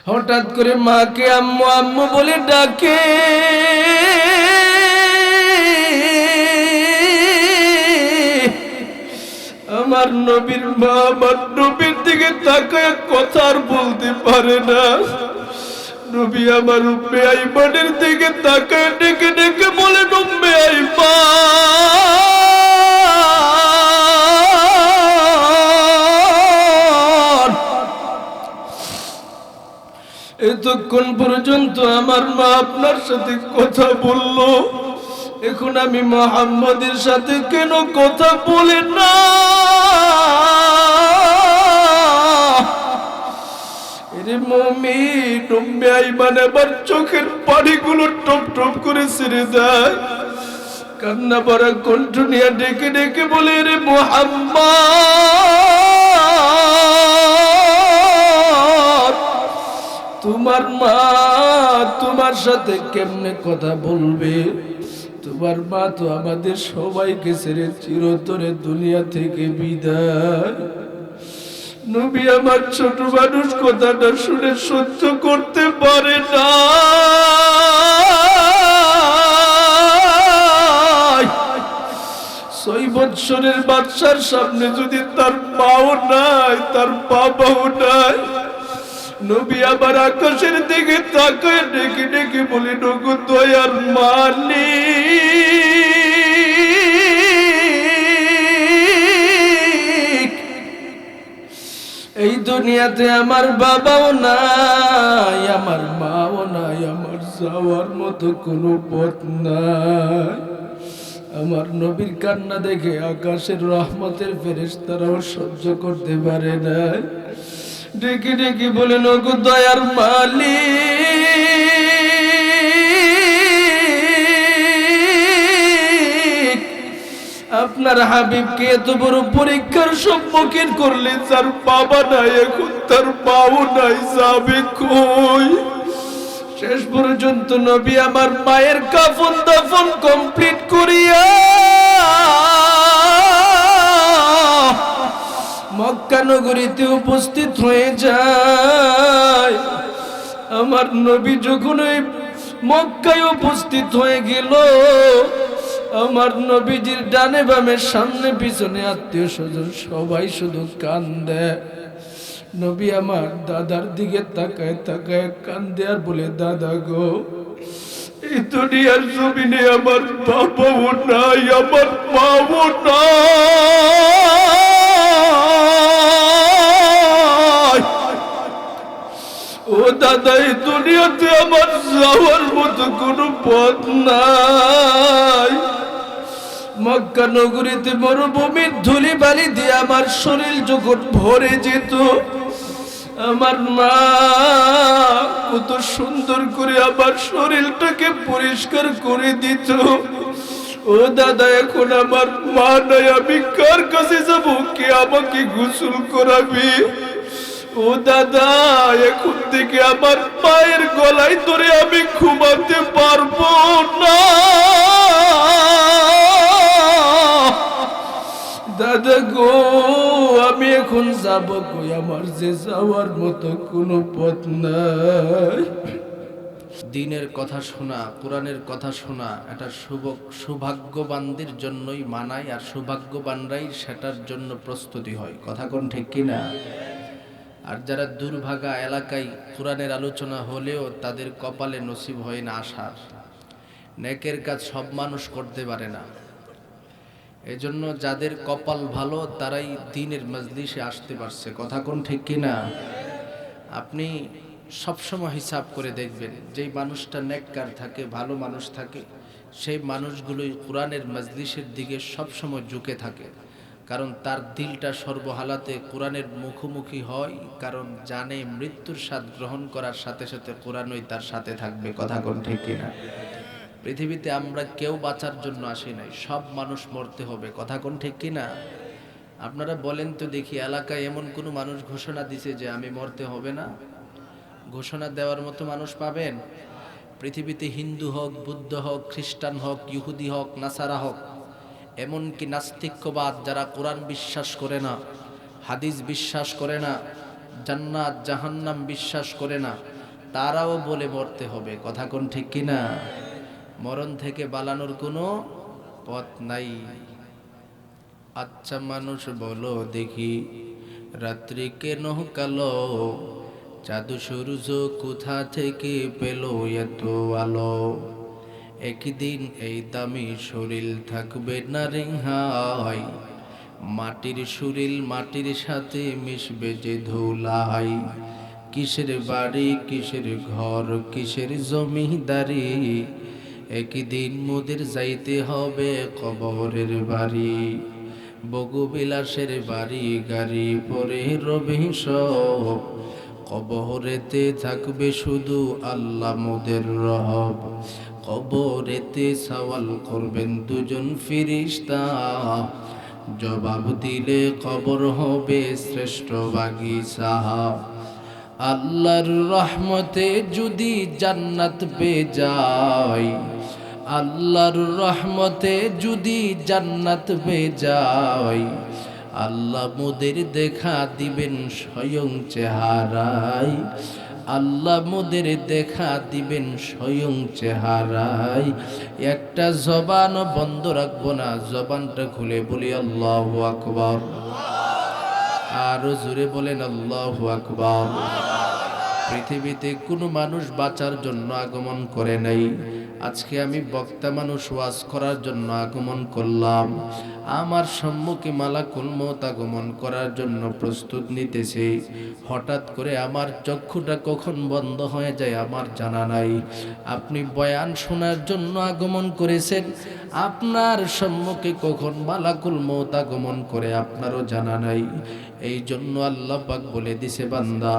হঠাৎ করে মাকে আম্মু আম্মু বলে ডাকে। আমার নবীর মা আমার নবীর দিকে তাকায় কথা আর বলতে পারে না। নবী আমার উম্মে আইমানের দিকে তাকায় ডেকে ডেকে বলে, উম্মে আইমান, এতক্ষণ পর্যন্ত আমার মা আপনার সাথে কথা বললো, এখন আমি মুহাম্মদের সাথে কেন কথা বলি না? এরে মুমিন, উম্মে আইমান আবার চোখের পানিগুলো টপ টপ করে ছেড়ে দেয়, কান্না ভরা কণ্ঠ নিয়ে ডেকে ডেকে বলে, রে মুহাম্মদ, তোমার মা তোমার সাথে কেমনে কথা বলবে? তোমার মা তো আমাদের সবাইকে ছেড়ে চিরতরে দুনিয়া থেকে বিদায়। নবী আমার ছোট মানুষ কথাটা শুনে সহ্য করতে পারে না। 6 বৎসরের বাচ্চার সামনে যদি তার মাও নাই, তার বাবাও নাই, নবী আবার আকাশের দিকে তাকায় ডেকে ডেকে বলে, নগো দয়ার মালিক, এই দুনিয়াতে আমার বাবাও নাই, আমার মাও নাই, আমার যাওয়ার মতো কোনো পথ নাই। আমার নবীর কান্না দেখে আকাশের রহমতের ফেরেশতারাও সহ্য করতে পারে না, ডেকে ডেকে বলেন, ওগো দয়ার মালিক, আপনার হাবিবকে এত বড় পরীক্ষার সম্মুখীন করলে, তার বাবা নাই, এখন তার মাও নাই, যাবে কই? শেষ পর্যন্ত নবী আমার মায়ের কাফন দাফন কমপ্লিট করিয়া মক্কা নগরীতে উপস্থিত হয়ে যায়। আমার নবী যখন ওই মক্কায় উপস্থিত হয়ে গেল, আমার নবীজির ডানে বামে সামনে পিছনে আত্মীয় স্বজন সবাই শুধু কান্দে। নবী আমার দাদার দিকে তাকায় তাকায় কান্দে আর বলে, দাদা গো, এই দুনিয়ার জমিনে আমার বাবাও নাই, আমার মাও নাই। ও দাদা, এই দুনিয়াতে আমার যাওয়ার মতো কোনো পথ নাই। মক্কা নগরীতে মরুভূমির ধুলি বালি দিয়ে আমার শরীর যখন ভরে যেত, আমার মা কত সুন্দর করে আমার শরীরটাকে পরিষ্কার করে দিত। ও দাদা, এখন আমার মা নাই, আমি কার কাছে যাব? কে আমাকে গোসল করাবে? ও দাদা, এখন থেকে আমার মায়ের গলায় ধরে আমি ঘুমাতে পারবো না। দাদা গো, আমি এখন যাব কই? আমার যে যাওয়ার মতো কোনো পথ নাই। দ্বীনের কথা শোনা, কোরআনের কথা শোনা, এটা সৌভাগ্যবানদের জন্যই মানায়, আর সৌভাগ্যবানরাই সেটার জন্য প্রস্তুতি হয়। কথা কোন ঠিক কিনা? আর যারা দুর্ভাগা এলাকায় কোরআনের আলোচনা হলেও তাদের কপালে নসিব হয় না আসার। নেকের কাজ সব মানুষ করতে পারে না, এজন্য যাদের কপাল ভালো তারাই দ্বীনের মজলিসে আসতে পারছে। কথা কোন ঠিক কিনা? আপনি সবসময় হিসাব করে দেখবেন, যেই মানুষটা নেককার থাকে, ভালো মানুষ থাকে, সেই মানুষগুলোই কোরআনের মজলিসের দিকে সবসময় ঝুঁকে থাকে। কারণ তার দিলটা সর্বহালাতে কোরআনের মুখোমুখি হয়, কারণ জানে মৃত্যুর স্বাদ গ্রহণ করার সাথে সাথে কোরআনই তার সাথে থাকবে। কথা কোন ঠিক কিনা? পৃথিবীতে আমরা কেউ বাঁচার জন্য আসি নাই, সব মানুষ মরতে হবে। কথা কোন ঠিক কিনা? আপনারা বলেন তো দেখি, এলাকায় এমন কোনো মানুষ ঘোষণা দিছে যে আমি মরতে হবে না? ঘোষণা দেওয়ার মতো মানুষ পাবেন? পৃথিবীতে হিন্দু হোক, বুদ্ধ হোক, খ্রিস্টান হোক, ইহুদি হোক, নাসারা হোক, এমনকি নাস্তিক্যবাদ, যারা কোরআন বিশ্বাস করে না, হাদিস বিশ্বাস করে না, জান্নাত জাহান্নাম বিশ্বাস করে না, তারাও বলে মরতে হবে। কথা কোন ঠিক কিনা? মরণ থেকে বালানোর কোনো পথ নাই। আচ্ছা মানুষ বলো দেখি, রাত্রি কেন কালো? চাঁদ সূর্য কোথা থেকে পেল এত আলো? একদিন এই দামি শরীর থাকবে না রেহাই, মাটির শরীর মাটির সাথে মিশবে যে ধুলাই। কিসের বাড়ি কিসের ঘর কিসের জমিদারি, একদিন মোদের যাইতে হবে কবরের বাড়ি। বগুবিলাসের বাড়ি গাড়ি পরে রবে সব, কবরেতে থাকবে শুধু আল্লাহ মোদের রব। কবরেতে সওয়াল করবেন দুজন ফেরেশতা, জবাব দিলে কবর হবে শ্রেষ্ঠ বাগিচা। আল্লাহর রহমতে যদি জান্নাত পেয়ে যাই, আল্লাহর রহমতে যদি জান্নাত পেয়ে যাই, আল্লাহ মোদের দেখা দিবেন স্বয়ং চেহারায়। আল্লাহ মোদের দেখা দিবেন স্বয়ং চেহারায়। একটা জবান বন্ধ রাখবো না, জবানটা খুলে বলি আল্লাহু আকবার। আরো জোরে বলেন আল্লাহু আকবার। পৃথিবীতে কোনো মানুষ বাঁচার জন্য আগমন করে নাই। আজকে আমি বক্তা মানুষ ওয়াজ করার জন্য আগমন করলাম। আমার সম্মুখে মালাকুল মউত আগমন করার জন্য প্রস্তুত নিতেছে। হঠাৎ করে আমার চক্ষুটা কখন বন্ধ হয়ে যায় আমার জানা নাই। আপনি বয়ান শোনার জন্য আগমন করেছেন, আপনার সম্মুখে কখন মালাকুল মউত আগমন করে আপনারও জানা নাই। এই জন্য আল্লাহ পাক বলে দিছে, বান্দা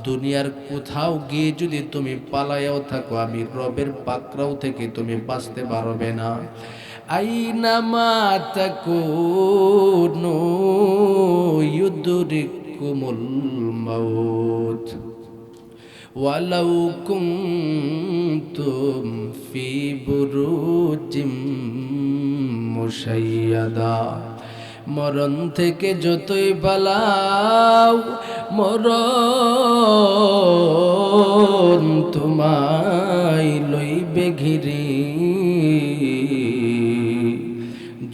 দুনিয়ার কোথাও গিয়ে যদি তুমি পালায়াও থাকো, আমি রবের পাকড়াও থেকে তুমি বাঁচতে পারবে না। আইনামা তাকুনু ইউদরিকুমুল মাউত ওয়ালাউ কুনতুম ফি বুরুজিম মুশাইয়াদা। মরণ থেকে যতই পালাও, মরণ তোমায় লইবে ঘিরে।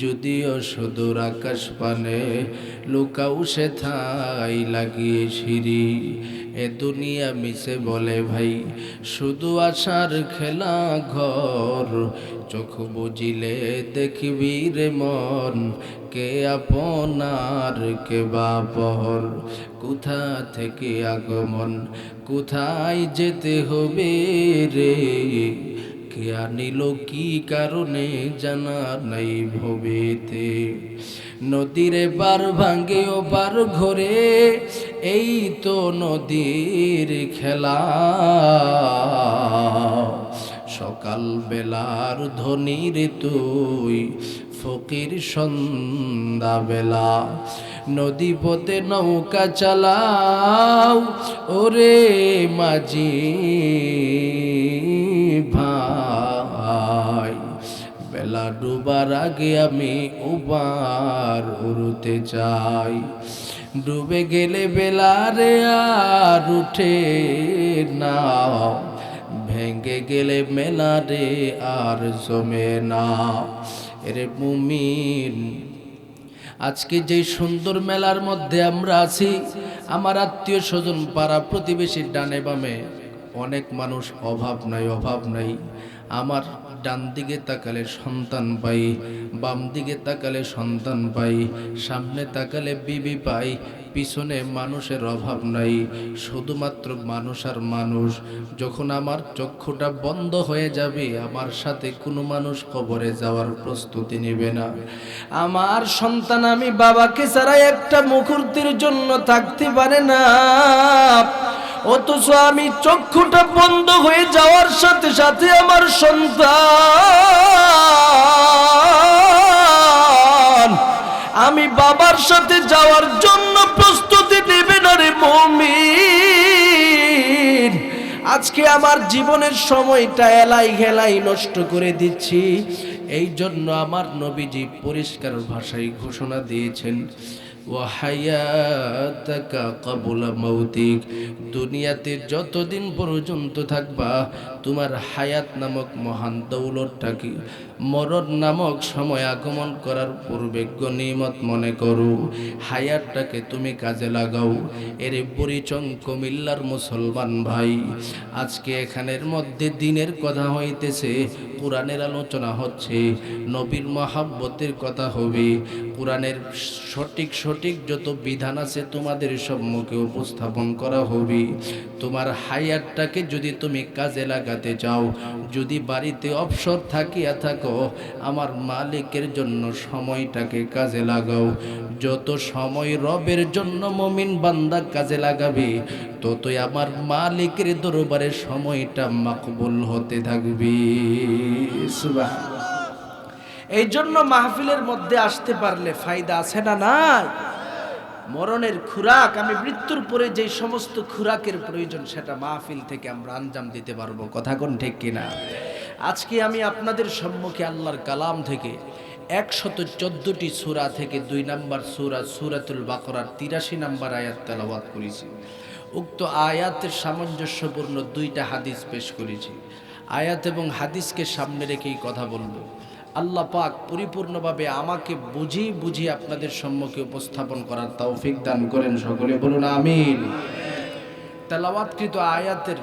যদিও সুদূর আকাশ পানে লুকাও সেথায় লাগিয়ে সিঁড়ি। এ দুনিয়া মিছে বলে ভাই শুধু আশার খেলা ঘর। চোখ বুঝিলে দেখবি রে মন, কে আপনার কে বাপর। কোথা থেকে আগমন কোথায় যেতে হবে রে, কে আনিল কি কারণে জানা নাই ভবেতে। নদীর পার ভাঙ্গে ও পার ঘরে, এই তো নদীর খেলা। সকাল বেলার ধনী রে তুই, ফকির সন্ধ্যা বেলা। নদী পথে নৌকা চালাও ওরে মাঝি ভাই। বেলা ডুবার আগে আমি উবার উড়তে চাই। ডুবে গেলে বেলা রে আর উঠে না, ভেঙে গেলে মেলা রে আর জমে না। এরে মুমিন, আজকে যে সুন্দর মেলার মধ্যে আমরা আছি, আমার আত্মীয় স্বজন পাড়া প্রতিবেশীর ডানে বামে অনেক মানুষ, অভাব নাই অভাব নাই। আমার ডান দিকে তাকালে সন্তান পাই, বাম দিকে তাকালে সন্তান পাই, সামনে তাকালে বিবি পাই, পিছনে মানুষের অভাব নাই, শুধুমাত্র মানুষ আর মানুষ। যখন আমার চক্ষুটা বন্ধ হয়ে যাবে, আমার সাথে কোনো মানুষ কবরে যাওয়ার প্রস্তুতি নেবে না। আমার সন্তান আমি বাবাকে ছাড়া একটা মুহূর্তের জন্য থাকতে পারে না, অথচ আমি চক্ষুটা বন্ধ হয়ে যাওয়ার সাথে সাথে আমার সন্তান আমি বাবার সাথে যাওয়ার জন্য প্রস্তুতি নেবে না রে মুমিন। আজকে আমার জীবনের সময়টা এলাই ঘেলাই নষ্ট করে দিচ্ছি। এই জন্য আমার নবীজি পরিষ্কার ভাষায় ঘোষণা দিয়েছেন, ওয়া হায়াতাকা ক্বাবলা মাউতিক, দুনিয়াতে যতদিন পর্যন্ত থাকবা তোমার হায়াত নামক মহান দৌলতটাকে মরণ নামক সময় আগমন করার পূর্বে গনিমত মনে করো। হায়াতটাকে তুমি কাজে লাগাও। এর পরিচং কুমিল্লার মুসলমান ভাই, আজকে এখানের মধ্যে দিনের কথা হইতেছে, কোরআনের আলোচনা হচ্ছে, নবীর মহাব্বতের কথা হবে, কোরআনের সঠিক সঠিক যত বিধান আছে তোমাদের সম্মুখে উপস্থাপন করা হবে। তোমার হায়াতটাকে যদি তুমি কাজে লাগাতে চাও, যদি বাড়িতে অবসর থাকিয়া থাকো, আমার মালিকের জন্য সময়টাকে কাজে লাগাও। যত সময় রবের জন্য মুমিন বান্দা কাজে লাগাবে, ততই আমার মালিকের দরবারে সময়টা মাকবুল হতে থাকবে। সুবহানাল্লাহ। এই জন্য মাহফিলের মধ্যে আসতে পারলে ফায়দা আছে না নাই? মরণের খুরাক, আমি মৃত্যুর পরে যে সমস্ত খুরাকের প্রয়োজন সেটা মাহফিল থেকে আমরা আঞ্জাম দিতে পারবো। কথা কোন ঠিক কিনা? আজকে আমি আপনাদের সম্মুখে আল্লাহর কালাম থেকে 114টি সূরা থেকে 2 নম্বর সূরা সূরাতুল বাকারার 83 নম্বর আয়াত তেলাওয়াত করেছি। উক্ত আয়াতের সামঞ্জস্যপূর্ণ 2টা হাদিস পেশ করেছি। আয়াত এবং হাদিসকে সামনে রেখেই কথা বলবো। আল্লাহ পাক পরিপূর্ণভাবে আমাকে বুঝিয়ে আপনাদের সম্মুখে উপস্থাপন করার তৌফিক দান করেন। সকলে বলুন আমিন। তেলাওয়াতকৃত আয়াতের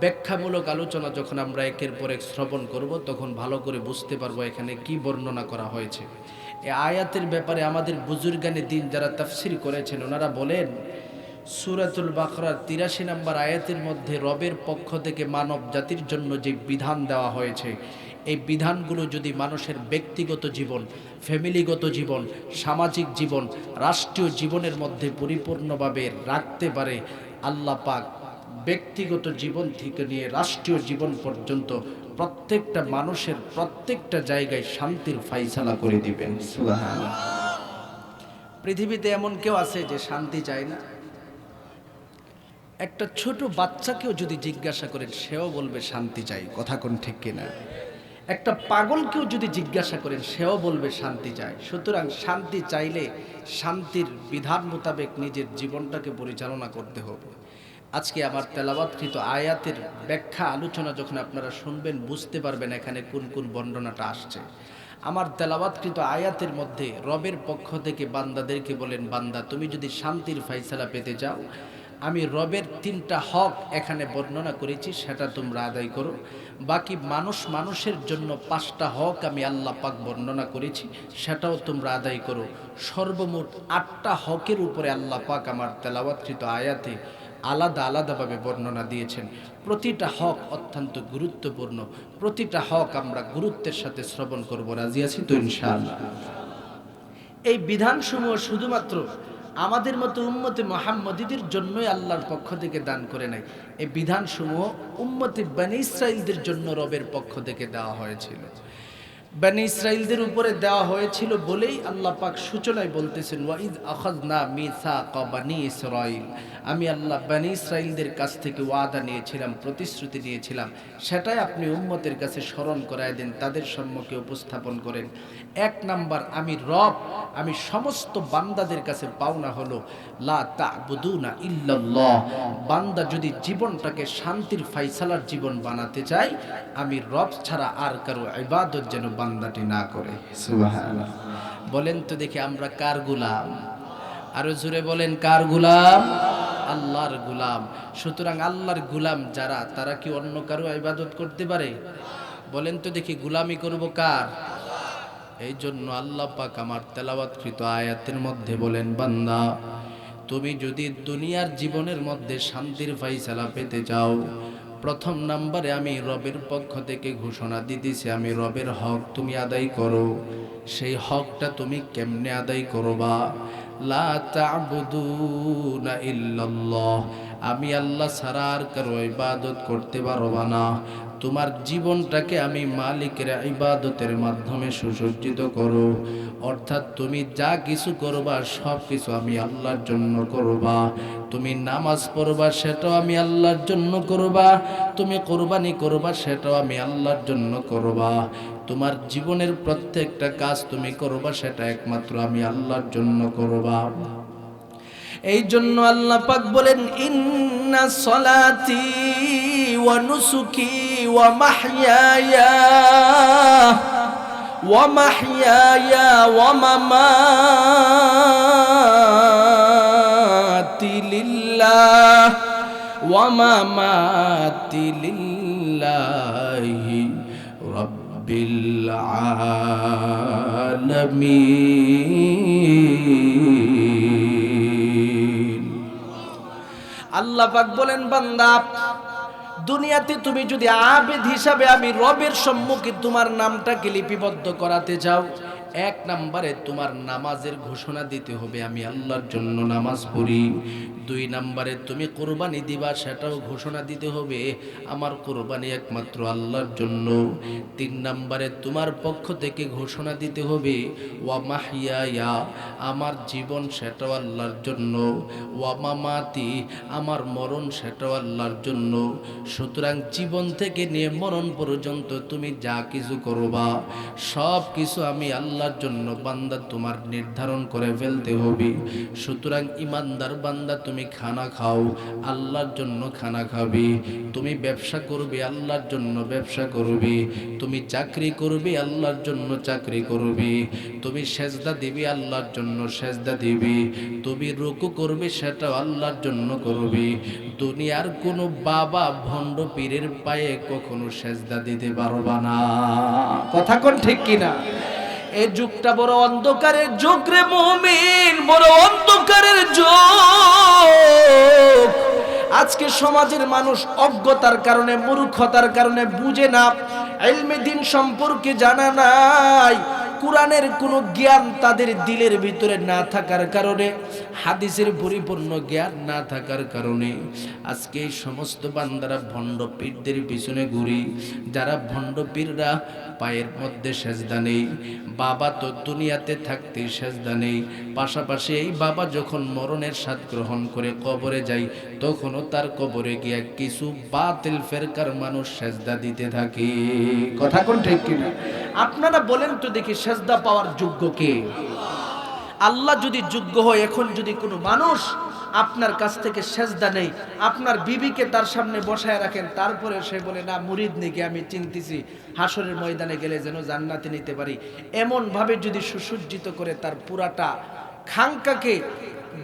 ব্যাখ্যামূলক আলোচনা যখন আমরা একের পর এক শ্রবণ করব, তখন ভালো করে বুঝতে পারবো এখানে কি বর্ণনা করা হয়েছে। এই আয়াতের ব্যাপারে আমাদের বুজুর্গানে দিন যারা তাফসীর করেছেন ওনারা বলেন, সূরাতুল বাকারার 83 নম্বর আয়াতের মধ্যে রবের পক্ষ থেকে মানব জাতির জন্য যে বিধান দেওয়া হয়েছে, এই বিধানগুলো যদি মানুষের ব্যক্তিগত জীবন, ফ্যামিলিগত জীবন, সামাজিক জীবন, রাষ্ট্রীয় জীবনের মধ্যে পরিপূর্ণভাবে রাখতে পারে, আল্লাহ পাক ব্যক্তিগত জীবন থেকে নিয়ে রাষ্ট্রীয় জীবন পর্যন্ত প্রত্যেকটা মানুষের প্রত্যেকটা জায়গায় শান্তির ফায়সালা করে দিবেন। সুবহানাল্লাহ। পৃথিবীতে এমন কেউ আছে যে শান্তি চায় না? একটা ছোট বাচ্চাকেও যদি জিজ্ঞাসা করেন, সেও বলবে শান্তি চাই। কথা কোন ঠিক কিনা? একটা পাগলকেও যদি জিজ্ঞাসা করেন, সেও বলবে শান্তি চায়। সুতরাং শান্তি চাইলে শান্তির বিধান মোতাবেক নিজের জীবনটাকে পরিচালনা করতে হবে। আজকে আমার তেলাওয়াতকৃত আয়াতের ব্যাখ্যা আলোচনা যখন আপনারা শুনবেন, বুঝতে পারবেন এখানে কোন কোন বর্ণনাটা আসছে। আমার তেলাওয়াতকৃত আয়াতের মধ্যে রবের পক্ষ থেকে বান্দাদেরকে বলেন, বান্দা তুমি যদি শান্তির ফায়সালা পেতে চাও, আমি রবের 3টা হক এখানে বর্ণনা করেছি, সেটা তোমরা আদায় করো। বাকি মানুষের জন্য 5টা হক আমি আল্লাহ পাক বর্ণনা করেছি, সেটাও তোমরা আদায় করো। সর্বমোট 8টা হকের উপরে আল্লাহ পাক আমার তেলাওয়াতকৃত আয়াতে আলাদা আলাদাভাবে বর্ণনা দিয়েছেন। প্রতিটা হক অত্যন্ত গুরুত্বপূর্ণ। প্রতিটা হক আমরা গুরুত্বের সাথে শ্রবণ করব। রাজি আছি তো ইনশাআল্লাহ? এই বিধানসমূহ শুধুমাত্র আমাদের মতো উম্মতে মুহাম্মদীদের জন্যই আল্লাহর পক্ষ থেকে দান করে নাই। এই বিধানসমূহ উম্মতে বনী ইসরাঈলদের জন্য রবের পক্ষ থেকে দেওয়া হয়েছিল। বনী ইসরাঈলদের উপরে দেওয়া হয়েছিল বলেই আল্লাহ পাক সূচনায় বলতেছেন, ওয়াইদ আখাযনা মিসাকা বনী ইসরাঈল, আমি আল্লাহ বনী ইসরাঈলদের কাছ থেকে ওয়াদা নিয়েছিলাম, প্রতিশ্রুতি নিয়েছিলাম, সেটাই আপনি উম্মতের কাছে স্মরণ করায় দেন, তাদের সম্মুখে উপস্থাপন করেন। 1 নাম্বার, আমি রব, আমি সমস্ত বান্দাদের কাছে পাওনা হলো লা তা'বুদুনা ইল্লাল্লাহ। বান্দা যদি জীবনটাকে শান্তির ফায়সালার জীবন বানাতে চায়, আমি রব ছাড়া আর কারো ইবাদত যেন বান্দাটি না করে। সুবহানাল্লাহ। বলেন তো দেখি আমরা কার গোলাম? আরো জোরে বলেন, কার গোলাম? আল্লাহর গোলাম। সুতরাং আল্লাহর গোলাম যারা, তারা কি অন্য কারো ইবাদত করতে পারে? বলেন তো দেখি, গোলামি করব কার? এই জন্য আল্লাহ পাক আমার তেলাওয়াতকৃত আয়াতের মধ্যে বলেন, বান্দা তুমি যদি দুনিয়ার জীবনের মধ্যে শান্তির ফায়সালা পেতে চাও, 1 নম্বরে আমি রবের পক্ষ থেকে ঘোষণা দিতেছি, আমি রবের হক তুমি আদায় করো। সেই হকটা তুমি কেমনে আদায় করবা? লা তা'বুদুনা ইল্লাল্লাহ, আমি আল্লাহ ছাড়া আর কারো ইবাদত করতে পারবা না। তোমার জীবনটাকে আমি মালিকের ইবাদতের মাধ্যমে সুসজ্জিত করো। অর্থাৎ তুমি যা কিছু করবা সব কিছু আমি আল্লাহর জন্য করবা। তুমি নামাজ পড়বা সেটাও আমি আল্লাহর জন্য করবা, তুমি কোরবানি করবা সেটাও আমি আল্লাহর জন্য করবা। তোমার জীবনের প্রত্যেকটা কাজ তুমি করবা সেটা একমাত্র আমি আল্লাহর জন্য করবা। এই জন্য আল্লাহ পাক বলেন, ইন্না সলাতি ওয়া নুসুকি ওয়া মাহইয়ায়া ওয়া মামাতি লিল্লাহি রাব্বিল আলামিন। আল্লাহ পাক বলেন, বান্দা দুনিয়াতে তুমি যদি আবেদ হিসাবে আমি রবের সম্মুখে তোমার নামটাকে লিপিবদ্ধ করাতে চাও, এক নম্বরে তোমার নামাজের ঘোষণা দিতে হবে আমি আল্লাহর জন্য নামাজ পড়ি। দুই নম্বরে তুমি কোরবানি দিবা সেটাও ঘোষণা দিতে হবে আমার কোরবানি একমাত্র আল্লাহর জন্য। তিন নম্বরে তোমার পক্ষ থেকে ঘোষণা দিতে হবে ওয়া মাহইয়ায়া, আমার জীবন সেটাও আল্লাহর জন্য, ওয়া মামাতি, আমার মরণ সেটাও আল্লাহর জন্য। সুতরাং জীবন থেকে নিয়ে মরণ পর্যন্ত তুমি যা কিছু করবা সব কিছু আমি আল্লাহর জন্য বান্দা তোমার নির্ধারণ করে ফেলতে হবে। সুতরাং ইমানদার বান্দা, তুমি খানা খাও আল্লাহর জন্য খানা খাবে, তুমি ব্যবসা করবে আল্লাহর জন্য ব্যবসা করবে, তুমি চাকরি করবে আল্লাহর জন্য চাকরি করবে, তুমি সেজদা দিবে আল্লাহর জন্য সেজদা দিবে, তুমি রুকু করবে সেটাও আল্লাহর জন্য করবে। দুনিয়ার কোনো বাবা ভণ্ড পীরের পায়ে কখনো সেজদা দিতে পারবা না। কথা কোন ঠিক কিনা? এই যুগটা বড় অন্ধকারের যুগ রে মুমিন, বড় অন্ধকারের যুগ। আজকে সমাজের মানুষ অজ্ঞতার কারণে, মূর্খতার কারণে বুঝে না, ইলমে দ্বীন সম্পর্কে জানা নাই, কোরআনের কোনো জ্ঞান তাদের দিলের ভিতরে না থাকার কারণে, হাদিসের পরিপূর্ণ জ্ঞান না থাকার কারণে আজকে এই সমস্ত বান্দারা ভণ্ড পীরদের পিছনে ঘুরি। যারা ভণ্ড পীররা পায়ের মধ্যে সেজদা নেই, বাবা তো দুনিয়াতে থাকতে সেজদা নেই, পাশাপাশি এই বাবা যখন মরণের স্বাদ গ্রহণ করে কবরে যায় তখনও তার কবরে গিয়া কিছু বাতিল ফেরকার মানুষ সেজদা দিতে থাকে। কথা কোন ঠিক কিনা? আপনারা বলেন তো দেখি, সেজদা পাওয়ার যোগ্য কে? আল্লাহ যদি যোগ্য হয়, এখন যদি কোনো মানুষ আপনার কাছ থেকে সেজদা নেই, আপনার বিবিকে তার সামনে বসায় রাখেন, তারপরে সে বলে না মুরিদ নাকি আমি চিনতেছি, হাসরের ময়দানে গেলে যেন জান্নাতে নিতে পারি, এমন ভাবে যদি সুসজ্জিত করে তার পুরাটা খানকাকে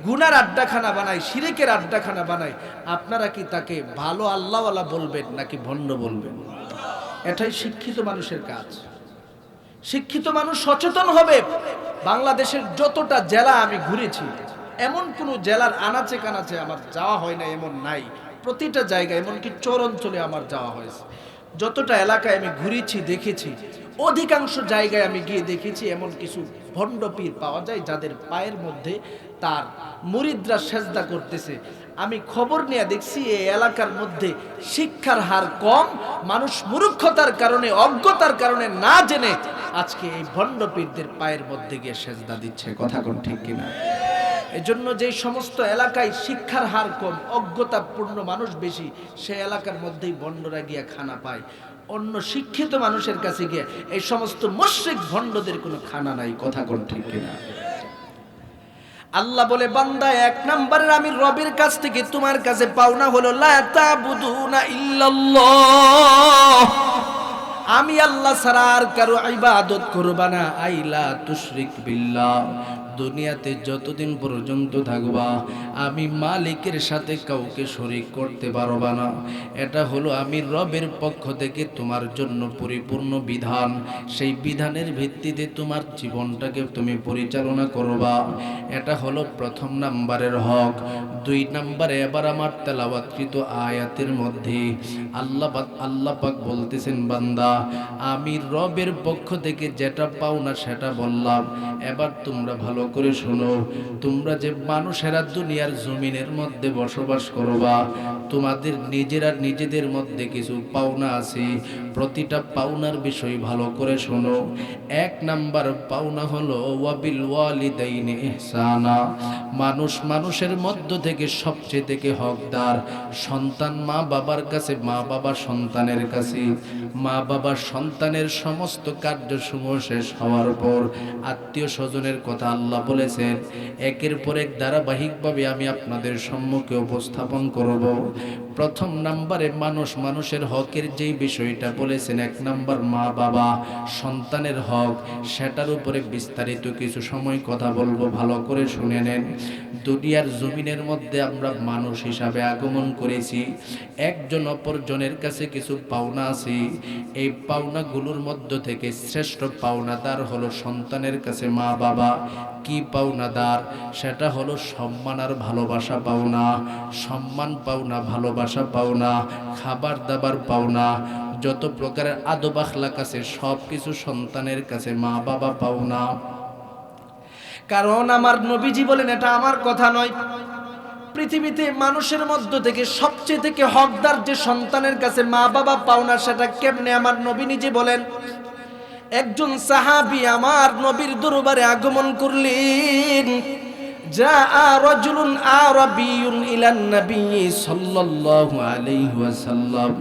গুনার আড্ডাখানা বানায়, শিরিকের আড্ডাখানা বানায়, আপনারা কি তাকে ভালো আল্লাহওয়ালা বলবেন নাকি ভণ্ড বলবেন? এটাই শিক্ষিত মানুষের কাজ। শিক্ষিত মানুষ সচেতন হবে। বাংলাদেশের যতটা জেলা আমি ঘুরেছি, এমন কোনো জেলার আনাচে কানাচে আমার যাওয়া হয় না এমন নাই। প্রতিটা জায়গায়, এমনকি চর অঞ্চলে আমার যাওয়া হয়েছে। যতটা এলাকায় আমি ঘুরেছি দেখেছি, অধিকাংশ জায়গায় আমি গিয়ে দেখেছি এমন কিছু ভণ্ড পীর পাওয়া যায় যাদের পায়ের মধ্যে তার মুরিদরা সেজদা করতেছে। আমি খবর নিয়ে দেখছি এই এলাকার মধ্যে শিক্ষার হার কম, মানুষ মূর্খতার কারণে, অজ্ঞতার কারণে না জেনে আজকে এই ভণ্ড পীরদের পায়ের মধ্যে গিয়ে সেজদা দিচ্ছে। কথা কোন ঠিক কিনা? এজন্য যে সমস্ত এলাকায় শিক্ষার হার কম, অজ্ঞতাপূর্ণ মানুষ বেশি, সেই এলাকার মধ্যেই ভণ্ডরা গিয়া খানা পায়। অন্য শিক্ষিত মানুষের কাছে গিয়ে এই সমস্ত মুশরিক ভণ্ডদের কোনো খানা নাই। কথা কোন ঠিক কিনা? আল্লাহ বলে, বান্দা এক নম্বরের আমি রবের কাছ থেকে তোমার কাছে পাওনা হলো লা তাবুদুনা ইল্লাল্লাহ, আমি আল্লাহ ছাড়া আর কারো ইবাদত করবা না। আইলা তুশরিক বিল্লাহ, দুনিয়াতে যতদিন পর্যন্ত থাকবা আমি মালিকের সাথে কাউকে শরীক করতে পারবা না। এটা হলো আমি রবের পক্ষ থেকে তোমার জন্য পরিপূর্ণ বিধান। সেই বিধানের ভিত্তিতে তোমার জীবনটাকে তুমি পরিচালনা করবা। এটা হলো প্রথম নাম্বারের হক। দুই নাম্বারে এবার আমার তেলাওয়াতকৃত আয়াতের মধ্যে আল্লাহ পাক বলতেছেন, বান্দা আমি রবের পক্ষ থেকে যেটা পাও না সেটা বললাম, এবার তোমরা ভালো ভালো করে শোনো, তোমরা যে মানুষেরা দুনিয়ার জমিনের মধ্যে বসবাস করবা, তোমাদের নিজেদের মধ্যে কিছু পাওনা আছে। প্রতিটা পাওনার বিষয় ভালো করে শোনো। এক নাম্বার পাওনা হলো ওয়াবিল ওয়ালিদাইনি ইহসানা। মানুষের মধ্য থেকে সবচেয়ে থেকে হকদার সন্তান মা বাবার কাছে, মা বাবা সন্তানের কাছে। মা বাবা সন্তানের সমস্ত কার্যসমূহ শেষ হওয়ার পর আত্মীয় স্বজনের কথা আল্লাহ বলেছেন। একের পর এক ধারাবাহিকভাবে আমি আপনাদের সম্মুখে উপস্থাপন করব। প্রথম নাম্বারে মানুষের হকের যেই বিষয়টা বলেছেন, এক নাম্বার মা বাবা সন্তানের হক, সেটার উপরে বিস্তারিত কিছু সময় কথা বলবো, ভালো করে শুনে নেন। দুনিয়ার জমিনের মধ্যে আমরা মানুষ হিসাবে আগমন করেছি, একজন অপরজনের কাছে কিছু পাওনা আছে। এই পাওনাগুলোর মধ্য থেকে শ্রেষ্ঠ পাওনাদার হলো সন্তানের কাছে মা বাবা। কি পাওনাদার? সেটা হলো সম্মান আর ভালোবাসা পাওনা। সম্মান পাওনা, ভালোবাসা পাওনা, খাবার দাবার পাওনা, যত প্রকারের আদব আখলাক আছে সব কিছু সন্তানের কাছে মা বাবা পাওনা। কারণ আমার নবীজি বলেন, এটা আমার কথা নয়, পৃথিবীতে মানুষের মধ্য থেকে সবচেয়ে থেকে হকদার যে সন্তানের কাছে মা বাবা পাওনা, সেটা কেমনে আমার নবী নিজে বলেন। একজন সাহাবী আমার নবীর দরবারে আগমন করলেন। জাআ রাজুলুন আরাবিয়ুন ইলান নবী সাল্লাল্লাহু আলাইহি ওয়াসাল্লাম।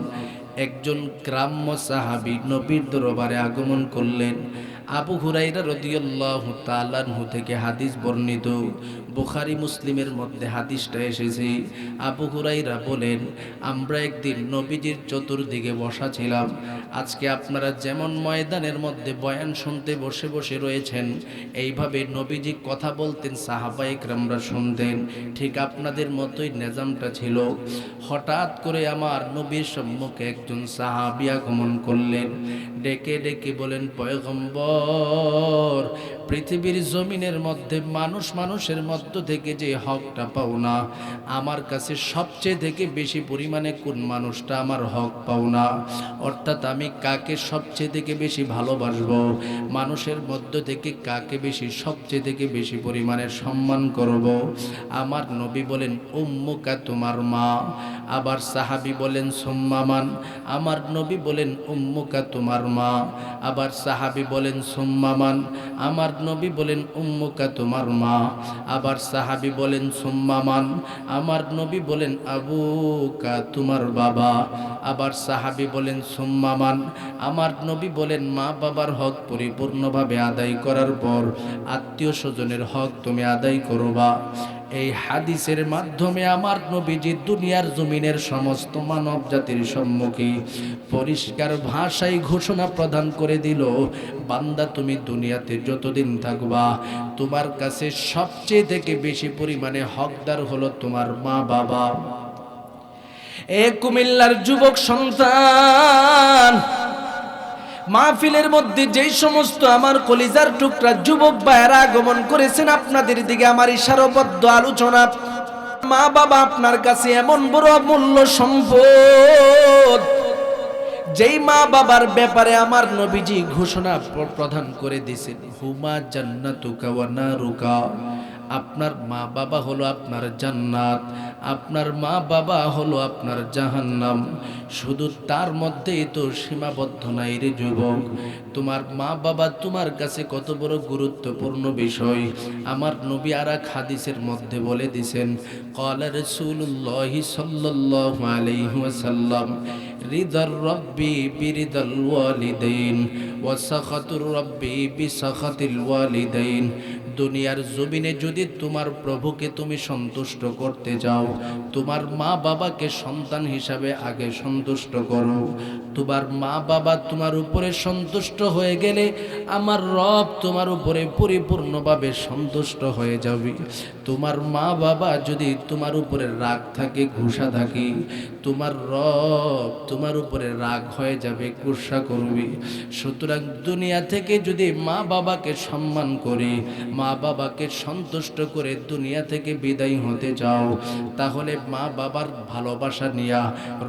একজন গ্রাম্য সাহাবী নবীর দরবারে আগমন করলেন। আবু হুরায়রা রাদিয়াল্লাহু তাআলা আনহু থেকে হাদিস বর্ণিত, বুখারী মুসলিমের মধ্যে হাদিসটা এসেছে। আবু হুরায়রা বলেন, আমরা একদিন নবীজির চতুর্দিকে বসা ছিলাম। আজকে আপনারা যেমন ময়দানের মধ্যে বয়ান শুনতে বসে বসে রয়েছেন, এইভাবে নবীজি কথা বলতেন, সাহাবায়ে কেরামরা শুনতেন, ঠিক আপনাদের মতোই নিজামটা ছিল। হঠাৎ করে আমার নবীর সম্মুখে একজন সাহাবী আগমন করলেন। ডেকে ডেকে বলেন, পয়গম্বর, পৃথিবীর জমিনের মধ্যে মানুষের মধ্য থেকে যে হকটা পাও না, আমার কাছে সবচেয়ে থেকে বেশি পরিমাণে কোন মানুষটা আমার হক পাও না, অর্থাৎ আমি কাকে সবচেয়ে থেকে বেশি ভালোবাসবো, মানুষের মধ্য থেকে কাকে বেশি সবচেয়ে থেকে বেশি পরিমাণে সম্মান করব। আমার নবী বলেন, উম্মুকা, তোমার মা। আবার সাহাবী বলেন, সুম্মামান। আমার নবী বলেন, উম্মুকা, তোমার মা। আবার সাহাবী বলেন, সুম্মামান। আমার নবী বলেন, উম্মুকা, তোমার মা। আবার সাহাবী বলেন, সুম্মামান। আমার নবী বলেন, আবুকা, তোমার বাবা। আবার সাহাবী বলেন, সুম্মামান। আমার নবী বলেন, মা বাবার হক পরিপূর্ণভাবে আদায় করার পর আত্মীয় স্বজনের হক তুমি আদায় করবা। এই হাদিসের মাধ্যমে আমার নবীজি দুনিয়ার জমিনের সমস্ত মানব জাতির সম্মুখে পরিষ্কার ভাষায় ঘোষণা প্রদান করে দিল, বান্দা তুমি দুনিয়াতে যতদিন থাকবা, তোমার কাছে সবচেয়ে থেকে বেশি পরিমাণে হকদার হলো তোমার মা বাবা। এ কুমিল্লার যুবক সন্তান, মাহফিলের মধ্যে যেই সমস্ত আমার কলিজার টুকরা যুবক ভাইয়েরা আগমন করেছেন, আপনাদের দিকে আমার ইশারাবদ্ধ আলোচনা। মা বাবা আপনার কাছে এমন বড় মূল্য সম্পদ, যেই মা বাবার ব্যাপারে আমার নবীজি ঘোষণা প্রদান করে দিয়েছেন, হুমা জান্নাতুকা ওয়া নারুকা। আপনার মা বাবা হলো আপনার জান্নাত, আপনার মা বাবা হলো আপনার জাহান্নাম। শুধু তার মধ্যেই তো সীমাবদ্ধ নাই রে যুবক, তোমার মা বাবা তোমার কাছে কত বড় গুরুত্বপূর্ণ বিষয় আমার নবী আর এক হাদিসের মধ্যে বলে দিয়েছেন। ক্বালা রাসূলুল্লাহি সাল্লাল্লাহু আলাইহি ওয়াসাল্লাম, রিদার রাব্বি বিরিদাল ওয়ালিদাইন ওয়া সাখাতুর রাব্বি বিসাখাতিল ওয়ালিদাইন। দুনিয়ার জমিনে যদি তোমার প্রভুকে তুমি সন্তুষ্ট করতে যাও, তোমার মা বাবাকে সন্তান হিসাবে আগে সন্তুষ্ট করো। তোমার মা বাবা তোমার উপরে সন্তুষ্ট হয়ে গেলে আমার রব তোমার উপরে পরিপূর্ণভাবে সন্তুষ্ট হয়ে যাবে। তোমার মা বাবা যদি তোমার উপরে রাগ থাকে, গুসা থাকে, তোমার রব তোমার উপরে রাগ হয়ে যাবে, গুসা করবে। সুতরাং দুনিয়া থেকে যদি মা বাবাকে সম্মান করে, মা বাবাকে সন্তুষ্ট করে দুনিয়া থেকে বিদায় হতে চাও, তাহলে মা বাবার ভালোবাসা নিয়া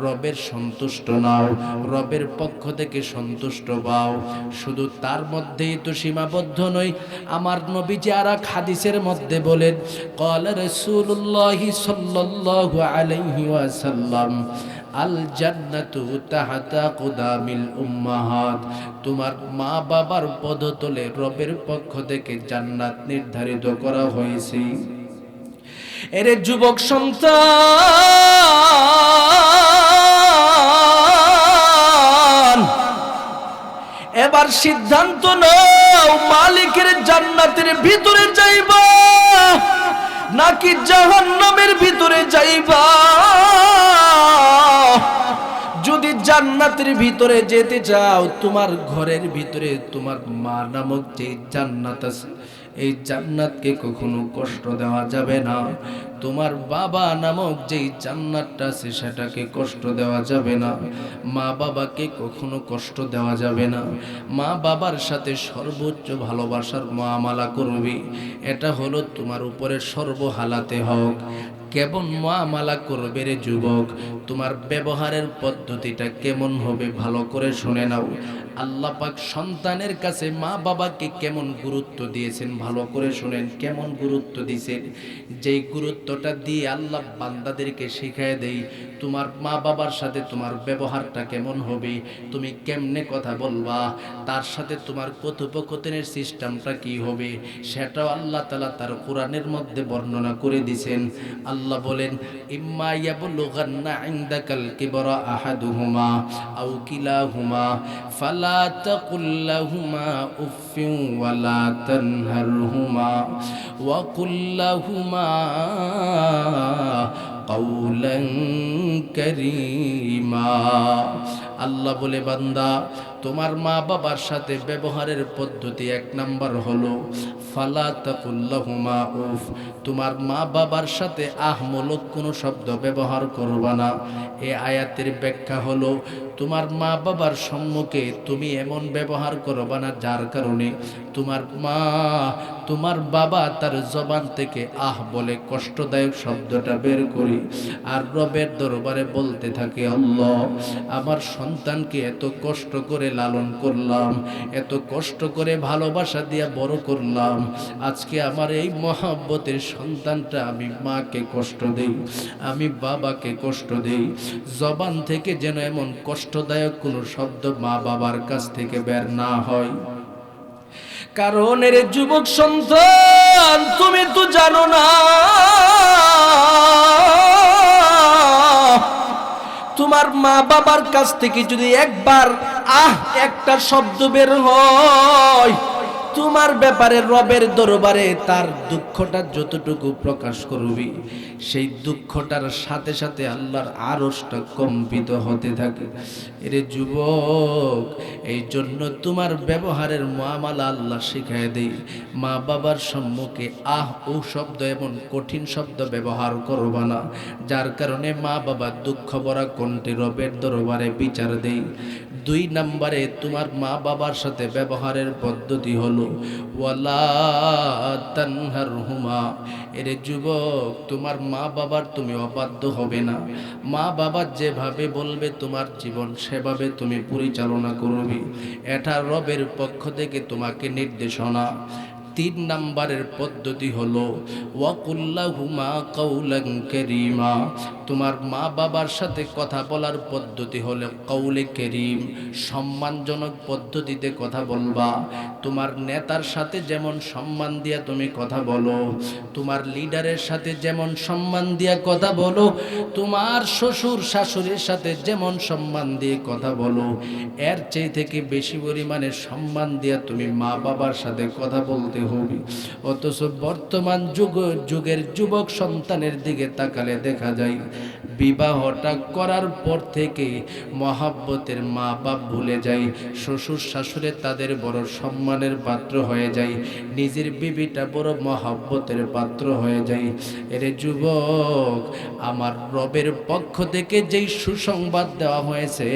রবের সন্তুষ্ট নাও, রবের পক্ষ থেকে সন্তুষ্ট পাও। শুধু তার মধ্যেই তো সীমাবদ্ধ নয়। আমার নবীজি আরেক হাদিসের মধ্যে বলেন, ক্বালা রাসূলুল্লাহি সাল্লাল্লাহু আলাইহি ওয়াসাল্লাম, আল জান্নাতু তাহতা কুদামিল উম্মাহাত। তোমার মা বাবার পদতলে রবের পক্ষ থেকে জান্নাত নির্ধারিত করা হয়েছে। এরে যুবক সন্তান, এবার সিদ্ধান্ত নাও, মালিকের জান্নাতের ভিতরে যাইবা নাকি জাহান্নামের ভিতরে যাইবা। যদি জান্নাতের ভিতরে যেতে চাও, তোমার ঘরের ভিতরে তোমার মা নামক যে জান্নাত আছে, এই জান্নাতকে কখনো কষ্ট দেওয়া যাবে না। তোমার বাবা নামক যেই জান্নাতটা আছে সেটাকে কষ্ট দেওয়া যাবে না। মা বাবাকে কখনো কষ্ট দেওয়া যাবে না। মা বাবার সাথে সর্বোচ্চ ভালোবাসার মুআমালা করবে। এটা হলো তোমার উপরে সর্বহালাতে হক। কেমন মুআমালা করবে রে যুবক? তোমার ব্যবহারের পদ্ধতিটা কেমন হবে ভালো করে শুনে নাও। আল্লাহ পাক সন্তানের কাছে মা বাবাকে কেমন গুরুত্ব দিয়েছেন ভালো করে শুনেন। কেমন গুরুত্ব দিয়েছেন, যেই গুরুত্বটা দিয়ে আল্লাহ বান্দাদেরকে শিখায় দেই তোমার মা বাবার সাথে তোমার ব্যবহারটা কেমন হবে, তুমি কেমনে কথা বলবা, তার সাথে তোমার কথোপকথনের সিস্টেমটা কি হবে, সেটাও আল্লাহ তাআলা তার কোরআনের মধ্যে বর্ণনা করে দিয়েছেন। আল্লাহ বলেন, ইম্মা ইয়াবলুগান্না ইনদাকাল কিবরা আহাদুহুমা আও কিলাহুমা ফালা তাকুল লাহুমা উফফিন ওয়ালা তানহারহুমা ওয়া কুল লাহুমা কাওলান কারীমা। আল্লাহ বলে, বান্দা তোমার মা বাবার সাথে ব্যবহারের পদ্ধতি এক নাম্বার হলো ফালা তাকুল লাহুমা উফ। তোমার মা বাবার সাথে আহমূলক কোনো শব্দ ব্যবহার করবা না। এই আয়াতের ব্যাখ্যা হলো, তোমার মা বাবার সম্মুখে তুমি এমন ব্যবহার করবা না যার কারণে তোমার মা তোমার বাবা তার জবান থেকে আহ বলে কষ্টদায়ক শব্দটা বের করি আর রবের দরবারে বলতে থাকে, আল্লাহ আমার সন্তানকে এত কষ্ট করে লালন করলাম, এত কষ্ট করে ভালোবাসা দিয়ে বড় করলাম, আজকে আমার এই মহব্বতের সন্তানটা আমি মাকে কষ্ট দেই, আমি বাবাকে কষ্ট দেই। জবান থেকে যেন এমন কষ্টদায়ক কোনো শব্দ মা বাবার কাছ থেকে বের না হয়। কারণ এর যুবক সন্তান, তুমি তো জানো না তোমার মা বাবার কাছ থেকে যদি একবার একটা শব্দ বের হয়, তোমার ব্যাপারে রবের দরবারে তার দুঃখটা যতটুকু প্রকাশ করবি, সেই দুঃখটার সাথে সাথে আল্লাহর আরশটা কম্পিত হতে থাকে। এরে যুবক, এই জন্য তোমার ব্যবহারের মুআমালা আল্লাহ শিখায় দেয়। মা বাবার সম্মুখে ও শব্দ এমন কঠিন শব্দ ব্যবহার করবা না, যার কারণে মা বাবা দুঃখ ভরা কণ্ঠে রবের দরবারে বিচার দেয়। 2 নম্বরে তোমার মা বাবার সাথে ব্যবহারের পদ্ধতি হলো ওয়ালা তানহারহুমা। এরে যুবক, তোমার মা বাবার তুমি অবাধ্য হবে না। মা বাবা যেভাবে বলবে তোমার জীবন সেভাবে তুমি পরিচালনা করবে। এটা রবের পক্ষ থেকে তোমাকে নির্দেশনা। 3 নম্বরের পদ্ধতি হলো ওয়াকুল্লাহুমা কাউলান কারীমা। তোমার মা বাবার সাথে কথা বলার পদ্ধতি হলো কাউলে কারীম, সম্মানজনক পদ্ধতিতে কথা বলবা। তোমার নেতার সাথে যেমন সম্মান দিয়া তুমি কথা বলো, তোমার লিডারের সাথে যেমন সম্মান দিয়া কথা বলো, তোমার শ্বশুর শাশুড়ির সাথে যেমন সম্মান দিয়ে কথা বলো, এর চেয়ে থেকে বেশি পরিমাণে সম্মান দিয়া তুমি মা বাবার সাথে কথা বলতে হবে। অথচ বর্তমান যুগের যুবক সন্তানের দিকে তাকালে দেখা যায় বিবাহটা করার পর থেকে মহাব্বতের মা বাপ ভুলে যায়, শ্বশুর শাশুড়ে তাদের বড় সম্মানের পাত্র হয়ে যায়, নিজের বিবিটা বড় মহাব্বতের পাত্র হয়ে যায়। এরে যুবক, আমার রবের পক্ষ থেকে যেই সুসংবাদ দেওয়া হয়েছে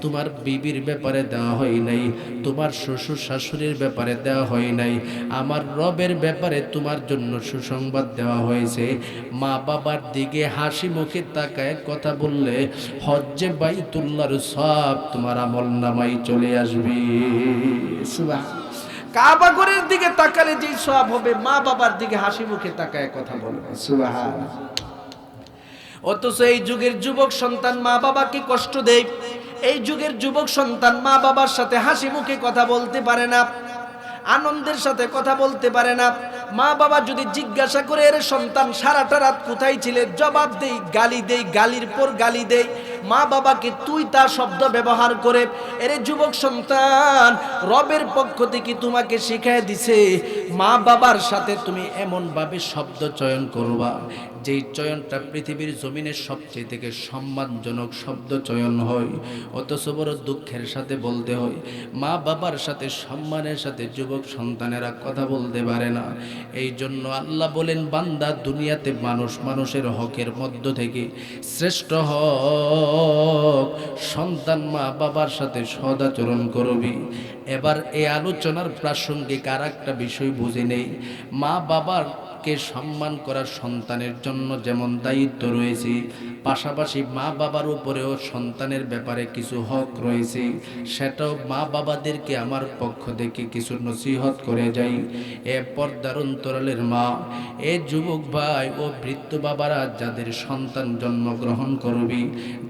তোমার বিবির ব্যাপারে দেওয়া হয় নাই, তোমার শ্বশুর শাশুড়ির ব্যাপারে দেওয়া হয় নাই, আমার রবের ব্যাপারে তোমার জন্য সুসংবাদ দেওয়া হয়েছে। মা বাবার দিকে হাসি মুখে তাকায় কথা বললে হজ্জে বাইতুল্লাহর সওয়াব তোমার আমলনামায় চলে আসবে। সুবহান। কাবা ঘরের দিকে তাকালে যে সওয়াব হবে, মা বাবার দিকে হাসি মুখে তাকায় কথা বলবে। সুবহান। অথচ এই যুগের যুবক সন্তান মা বাবাকে কষ্ট দেয়, এই যুগের যুবক সন্তান মা বাবার সাথে হাসি মুখে কথা বলতে পারে না, আনন্দের সাথে কথা বলতে পারে না। মা বাবা যদি জিজ্ঞাসা করে এর সন্তান সারাটা রাত কোথায় ছিলে, জবাব দেই গালি দেই, গালির পর গালি দেই, মা বাবাকে তুই তা শব্দ ব্যবহার করে। এরে যুবক সন্তান, রবের পক্ষ থেকে তোমাকে শিখায় দিছে মা বাবার সাথে তুমি এমন ভাবে শব্দ চয়ন করবা যেই চয়নটা পৃথিবীর জমিনের সবচেয়ে থেকে সম্মানজনক শব্দ চয়ন হয়। অথচ বড় দুঃখের সাথে বলতে হয় মা বাবার সাথে সম্মানের সাথে যুবক সন্তানেরা কথা বলতে পারে না। এই জন্য আল্লাহ বলেন, বান্দা দুনিয়াতে মানুষের হকের মধ্য থেকে শ্রেষ্ঠ হক সন্তান মা বাবার সাথে সদাচরণ করবি। এবার এই আলোচনার প্রাসঙ্গিক আর একটা বিষয় বুঝে নেই। মা বাবার কে সম্মান করা সন্তানের জন্য যেমন দায়িত্ব রয়েছে, পাশাপাশি মা বাবার উপরেও সন্তানের ব্যাপারে কিছু হক রয়েছে। সেটাও মা বাবাদেরকে আমার পক্ষ থেকে কিছু নসিহত করে যাই। এ পর্দার অন্তরালের মা, এ যুবক ভাই ও বৃদ্ধ বাবারা যাদের সন্তান জন্মগ্রহণ করবি,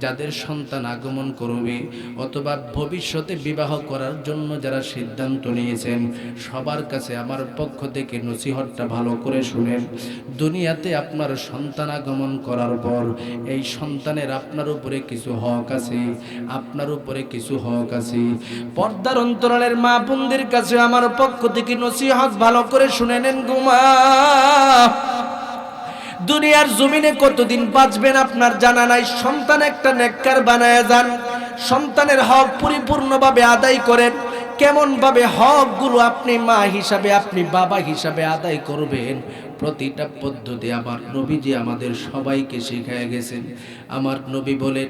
যাদের সন্তান আগমন করবি, অথবা ভবিষ্যতে বিবাহ করার জন্য যারা সিদ্ধান্ত নিয়েছেন, সবার কাছে আমার পক্ষ থেকে নসিহতটা ভালো করে শুনুন। দুনিয়াতে আপনার সন্তান আগমন করার পর এই সন্তানের আপনার উপরে কিছু হক আছে, আপনার উপরে কিছু হক আছে। পর্দার অন্তরালের মা বোনদের কাছে আমার পক্ষ থেকে নসিহত ভালো করে শুনে নেন। গুমা, দুনিয়ার জমিনে কতদিন বাঁচবেন আপনার জানা নাই। সন্তান একটা নেককার বানায় যান, সন্তানের হক পরিপূর্ণভাবে আদায় করেন। কেমন ভাবে হকগুলো আপনি মা হিসাবে, আপনি বাবা হিসাবে আদায় করবেন, প্রতিটা পদ্ধতি আমার নবীজি আমাদের সবাইকে শিখিয়ে গেছেন। আমার নবী বলেন,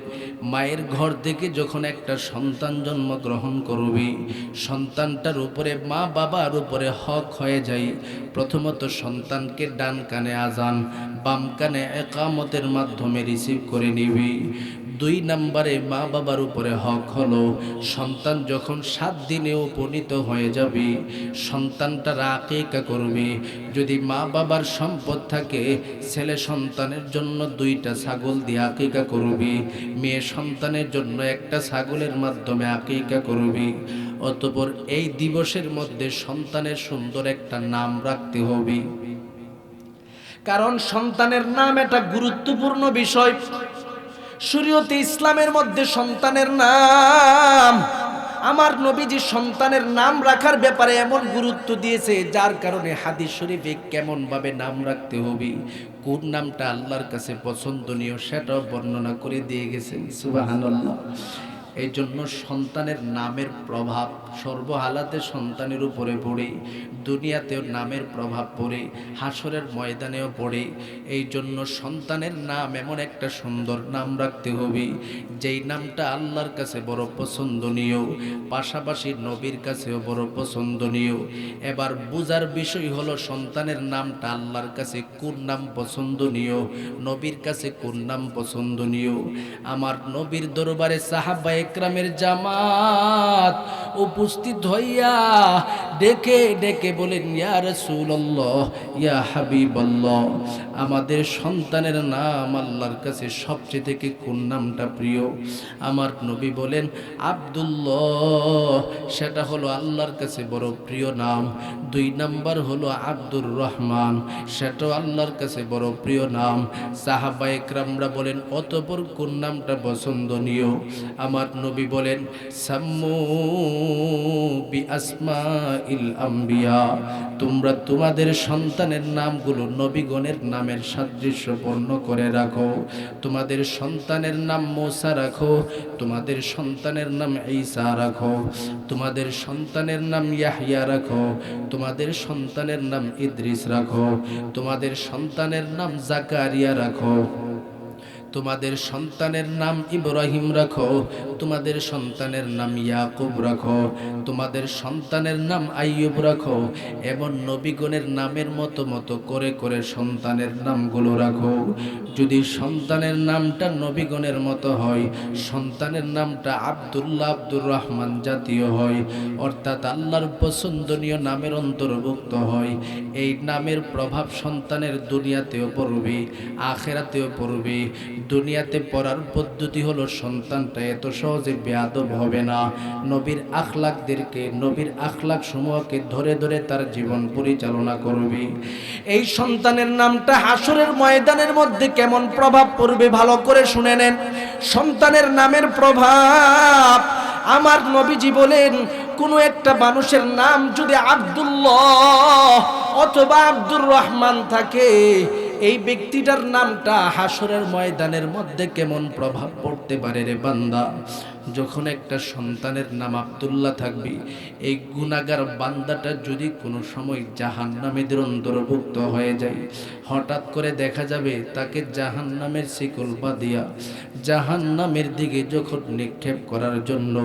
মায়ের ঘর থেকে যখন একটা সন্তান জন্মগ্রহণ করবে, সন্তানটার উপরে মা বাবার উপরে হক হয়ে যায়। প্রথমত সন্তানকে ডান কানে আজান, বাম কানে একামতের মাধ্যমে রিসিভ করে নিবি। 2 নম্বরে মা বাবার উপরে হক হলো, সন্তান যখন 7 দিনে উপনীত হয়ে যাবে, সন্তানটার আকিকা করবে। যদি মা বাবার সম্পদ থাকে, ছেলে সন্তানের জন্য 2টা ছাগল দিয়ে আকিকা করবে, মেয়ে সন্তানের জন্য একটা ছাগলের মাধ্যমে আকিকা করবে। অতঃপর এই দিবসের মধ্যে সন্তানের সুন্দর একটা নাম রাখতে হবে, কারণ সন্তানের নাম একটা গুরুত্বপূর্ণ বিষয়। শরীয়তে ইসলামের মধ্যে সন্তানের নাম, আমার নবীজি সন্তানের নাম রাখার ব্যাপারে এমন গুরুত্ব দিয়েছে, যার কারণে হাদিস শরীফে কেমন ভাবে নাম রাখতে হবে, কোন নামটা আল্লাহর কাছে পছন্দনীয় সেটাও বর্ণনা করে দিয়ে গেছেন। সুবহানাল্লাহ। এই জন্য সন্তানের নামের প্রভাব সর্বহালাতে সন্তানের উপরে পড়ে, দুনিয়াতেও নামের প্রভাব পড়ে, হাসরের ময়দানেও পড়ে। এই জন্য সন্তানের নাম এমন একটা সুন্দর নাম রাখতে হবে যেই নামটা আল্লাহর কাছে বড় পছন্দনীয়, পাশাপাশি নবীর কাছেও বড় পছন্দনীয়। এবার বুঝার বিষয় হলো সন্তানের নামটা আল্লাহর কাছে কোন নাম পছন্দনীয়, নবীর কাছে কোন নাম পছন্দনীয়। আমার নবীর দরবারে সাহাবা একরামের জামাত উপস্থিত হইয়া ডেকে ডেকে বলেন, ইয়া রাসূলুল্লাহ, ইয়া হাবিবাল্লাহ, আমাদের সন্তানের নাম আল্লাহর কাছে সবচেয়ে থেকে কোন নামটা প্রিয়? আমার নবী বলেন, আব্দুল্লাহ, সেটা হলো আল্লাহর কাছে বড় প্রিয় নাম। 2 নাম্বার হলো আব্দুর রহমান, সেটাও আল্লাহর কাছে বড় প্রিয় নাম। সাহাবা একরামরা বলেন, অতঃপর কোন নামটা পছন্দনীয়? আমার নবী বলেন সাম্মু বিআসমাইল আম্বিয়া, তোমরা তোমাদের সন্তানের নামগুলো নবীগণের নামের সাদৃশ্যপূর্ণ করে রাখো। তোমাদের সন্তানের নাম মুসা রাখো, তোমাদের সন্তানের নাম ঈসা রাখো, তোমাদের সন্তানের নাম ইয়াহইয়া রাখো, তোমাদের সন্তানের নাম ইদ্রিস রাখো, তোমাদের সন্তানের নাম জাকারিয়া রাখো, তোমাদের সন্তানের নাম ইব্রাহিম রাখো, তোমাদের সন্তানের নাম ইয়াকুব রাখো, তোমাদের সন্তানের নাম আইয়ুব রাখো। এবং নবীগণের নামের মতো মতো করে করে সন্তানের নামগুলো রাখো। যদি সন্তানের নামটা নবীগণের মতো হয়, সন্তানের নামটা আব্দুল্লাহ আব্দুর রহমান জাতীয় হয়, অর্থাৎ আল্লাহর পছন্দনীয় নামের অন্তর্ভুক্ত হয়, এই নামের প্রভাব সন্তানের দুনিয়াতেও পড়বে, আখিরাতেও পড়বে। দুনিয়াতে পড়ার পদ্ধতি হলো সন্তানটা এত সহজে বেয়াদব হবে না, নবীর আখলাকদেরকে, নবীর আখলাক সমূহকে ধরে ধরে তার জীবন পরিচালনা করবে। এই সন্তানের নামটা হাসরের ময়দানের মধ্যে কেমন প্রভাব পড়বে ভালো করে শুনে নেন। সন্তানের নামের প্রভাব, আমার নবীজি বলেন কোনো একটা মানুষের নাম যদি আব্দুল্লাহ অথবা আব্দুর রহমান থাকে, এই ব্যক্তিটার নামটা হাসরের ময়দানের মধ্যে কেমন প্রভাব পড়তে পারে রে বান্দা। যখন একটা সন্তানের নাম আব্দুল্লাহ থাকবে, এই গুনাহগার বান্দাটা যদি কোনো সময় জাহান্নামীদের অন্তর্ভুক্ত হয়ে যায়, হঠাৎ করে দেখা যাবে তাকে জাহান্নামের শিকল বাঁধিয়া জাহান্নামের দিকে যখন নিক্ষেপ করার জন্য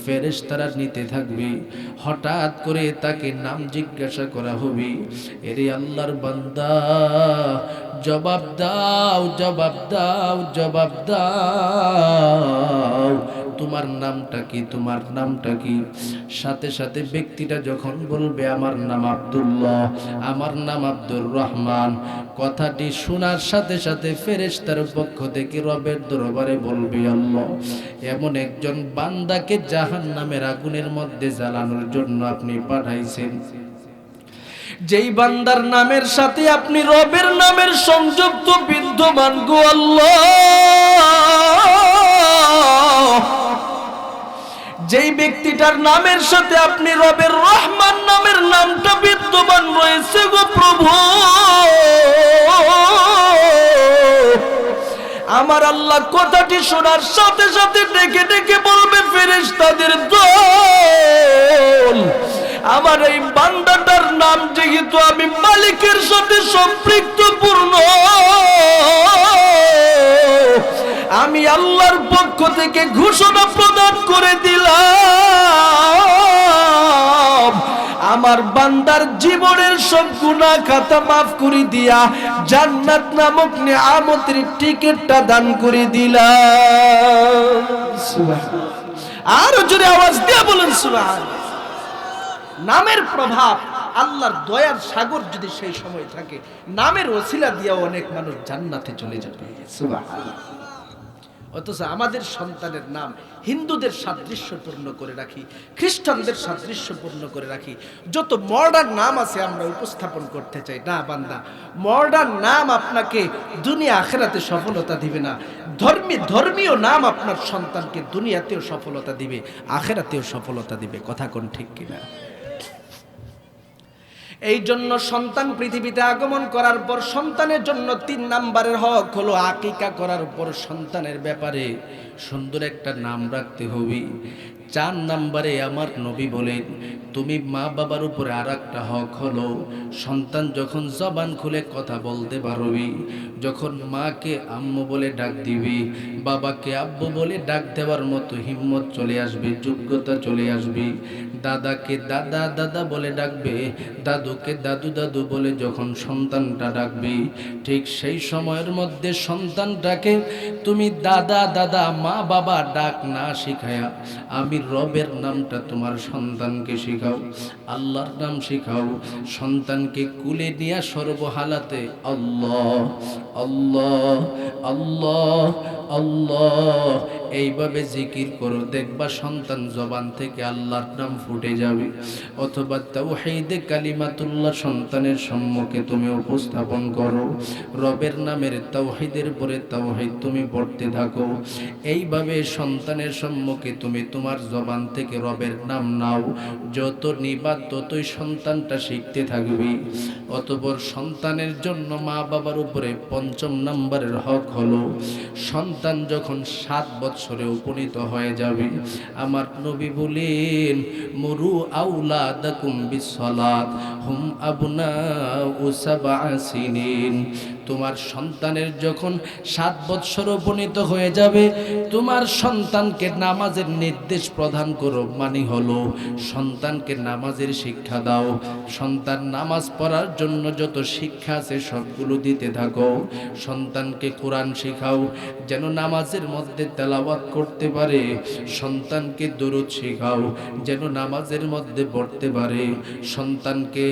ফেরেশতারা নিতে থাকবে, হঠাৎ করে তাকে নাম জিজ্ঞাসা করা হবে, এরে আল্লাহর বান্দা জবাব দাও, জবাব দাও, জবাব দাও, তোমার নামটা কি, তোমার নামটা কি? সাথে সাথে ব্যক্তিটা যখন বলবে আমার নাম আব্দুল্লাহ, আমার নাম আব্দুর রহমান, কথাটি শোনার সাথে সাথে ফেরেশতার পক্ষ থেকে রবের দরবারে বলবে আল্লাহ, এমন একজন বান্দাকে জাহান্নামের আগুনের মধ্যে জ্বালানোর জন্য আপনি পাঠাইছেন, যেই বান্দার নামের সাথে আপনি রবের নামের সংযুক্ত বিদ্যমান গো আল্লাহ, যেই ব্যক্তিটার নামের সাথে আপনি রবের রহমান নামের নামটা বিদ্যমান রয়েছে গো প্রভু, আমার আল্লাহ কথাটি শোনার সাথে সাথে ডেকে ডেকে বলবে ফেরেশতাদের দল, আমার এই বান্দাটার নাম যেহেতু আমি মালিকের সাথে সম্পৃক্তপূর্ণ, আমি আল্লাহর পক্ষ থেকে ঘোষণা প্রদান করে দিলাম, আমার বান্দার জীবনের সব গুনাহ খাতা মাফ করে দিয়া জান্নাত নামক নিয়ামতের টিকিটটা দান করে দিলাম। সুবহানাল্লাহ, আর জোরে আওয়াজ দিয়ে বলেন সুবহানাল্লাহ। নামের প্রভাব, আল্লাহর দয়ার সাগর যদি সেই সময় থাকে, নামের ওসিলা দিয়ে অনেক মানুষ জান্নাতে চলে যাবে। সুবহানাল্লাহ। অথচ আমাদের সন্তানের নাম হিন্দুদের সাদৃশ্যপূর্ণ করে রাখি, খ্রিস্টানদের সাদৃশ্যপূর্ণ করে রাখি, যত মডার্ন নাম আছে আমরা উপস্থাপন করতে চাই। না বান্দা, মডার্ন নাম আপনাকে দুনিয়া আখিরাতে সফলতা দিবে না, ধর্মীয় নাম আপনার সন্তানকে দুনিয়াতেও সফলতা দিবে, আখিরাতেও সফলতা দিবে। কথা কোন ঠিক কিনা? এই জন্য সন্তান পৃথিবীতে আগমন করার পর সন্তানের জন্য 3 নাম্বারের হক হলো আকিকা করার পর সন্তানের ব্যাপারে সুন্দর একটা নাম রাখতে হবে। 4 নাম্বারে আমার নবী বলেন, তুমি মা বাবার উপরে আরেকটা হক হলো সন্তান যখন জবান খুলে কথা বলতে পারবি, যখন মাকে আম্মু বলে ডাক দিবি, বাবাকে আব্বু বলে ডাক দেওয়ার মতো হিম্মত চলে আসবে, যোগ্যতা চলে আসবে, দাদাকে দাদা দাদা বলে ডাকবে, দাদুকে দাদু দাদু বলে যখন সন্তানটা ডাকবে, ঠিক সেই সময়ের মধ্যে সন্তানটাকে তুমি দাদা দাদা মা বাবা ডাক না শিখায়া আমি রবের নামটা তোমার সন্তানকে শিখাও, আল্লাহর নাম শিখাও। সন্তানকে কুলে নিয়ে সর্বহালাতে আল্লাহ আল্লাহ আল্লাহ আল্লাহ। এইভাবে জিকির করো, দেখবা সন্তান জবান থেকে আল্লাহর নাম ফুটে যাবে। অথবা তাওহীদে কালিমাতুল্লাহ সন্তানের সম্মুখে তুমি উপস্থাপন করো, রবের নামের তাওহীদের পরে তাওহীদ তুমি পড়তে থাকো। এইভাবে সন্তানের সম্মুখে তুমি তোমার জবান থেকে রবের নাম নাও, যত নিবা ততই সন্তানটা শিখতে থাকবে। অতঃপর সন্তানের জন্য মা বাবার উপরে পঞ্চম নম্বরের হক হলো, সন্তান যখন 7 বছরে উপনীত হয়ে যাবে, আমার নবী বলেন মুরু আউলাদাকুম বিসসালাত হুম আবনাউ সাবআ সিনিন। তোমার সন্তানের যখন 7 বছর উপনীত হয়ে যাবে, তোমার সন্তানকে নামাজের নির্দেশ প্রদান করো, মানে হলো সন্তানকে নামাজের শিক্ষা দাও। সন্তান নামাজ পড়ার জন্য যত শিক্ষা আছে সবগুলো দিতে থাকো। সন্তানকে কোরআন শেখাও, যেন নামাজের মধ্যে তেলাওয়াত করতে পারে। সন্তানকে দরুদ শেখাও, যেন নামাজের মধ্যে পড়তে পারে। সন্তানকে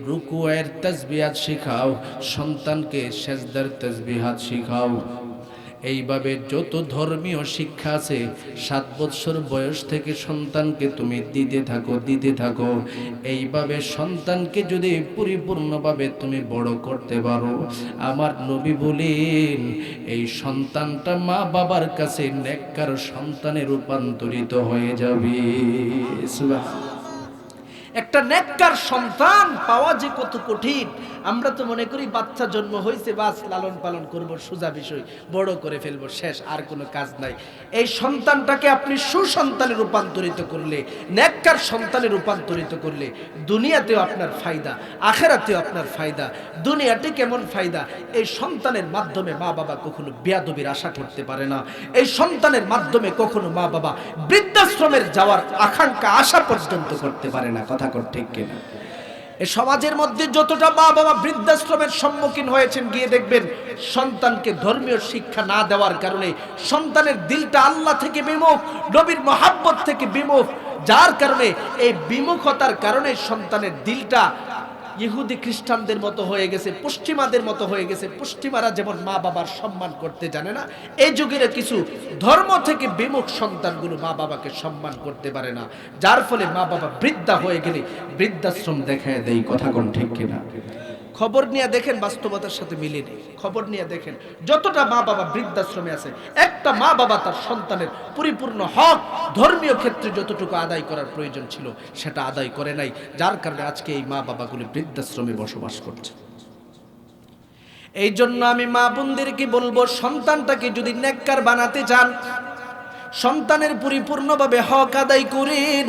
রুকুয়ের তাসবিহাত শেখাও, সন্তানকে সেজদার তাসবিহাত শেখাও। এইভাবে যত ধর্মীয় শিক্ষা আছে 7 বছর বয়স থেকে সন্তানকে তুমি দিতে থাকো। এইভাবে সন্তানকে যদি পরিপূর্ণভাবে তুমি বড় করতে পারো, আমার নবী বলেন এই সন্তানটা মা বাবার কাছে নেককার সন্তানে রূপান্তরিত হয়ে যাবে। সুবহানাল্লাহ। একটা নেককার সন্তান পাওয়া যে কত কঠিন। আমরা তো মনে করি বাচ্চা জন্ম হয়েছে, বাস লালন পালন করব, সোজা বিষয়, বড় করে ফেলবো, শেষ, আর কোনো কাজ নাই। এই সন্তানটাকে আপনি সুসন্তানে রূপান্তরিত করলে, নেককার সন্তানে রূপান্তরিত করলে দুনিয়াতেও আপনার ফায়দা, আখিরাতেও আপনার ফায়দা। দুনিয়াতে কেমন ফায়দা? এই সন্তানের মাধ্যমে মা বাবা কখনো বেয়াদবির আশা করতে পারে না। এই সন্তানের মাধ্যমে কখনো মা বাবা বৃদ্ধাশ্রমের যাওয়ার আকাঙ্ক্ষা আশা পর্যন্ত করতে পারে না। কথা ঠিক কিনা? এই সমাজের মধ্যে যতটা মা বাবা বৃদ্ধাশ্রমের সম্মুখীন হয়েছেন, গিয়ে দেখবেন সন্তানকে ধর্মীয় শিক্ষা না দেওয়ার কারণে সন্তানের দিলটা আল্লাহ থেকে বিমুখ, নবীর মহাব্বত থেকে বিমুখ। যার কারণে এই বিমুখতার কারণে সন্তানের দিলটা ইহুদি খ্রিস্টানদের মতো হয়ে গেছে, পশ্চিমাদের মতো হয়ে গেছে। পশ্চিমারা যেমন মা বাবার সম্মান করতে জানে না, এই যুগের কিছু ধর্ম থেকে বিমুখ সন্তানগুলো মা বাবাকে সম্মান করতে পারে না। যার ফলে মা বাবা বৃদ্ধা হয়ে গেলে বৃদ্ধাশ্রম দেখায় দেয়। কথা কোন ঠিক কিনা? খবর নিয়ে দেখেন, বাস্তবতার সাথে মিলে নেই। খবর নিয়ে দেখেন যতটা মা বাবা বৃদ্ধাশ্রমে আছে, একটা মা বাবা তার সন্তানের পরিপূর্ণ হক ধর্মীয় ক্ষেত্রে যতটুকু আদায় করার প্রয়োজন ছিল সেটা আদায় করে নাই। যার কারণে আজকে এই মা বাবাগুলি বৃদ্ধাশ্রমে বসবাস করছে। এই জন্য আমি মা বোনদেরকে বলবো, সন্তানটাকে যদি নেককার বানাতে চান, সন্তানের পরিপূর্ণভাবে হক আদায় করেন।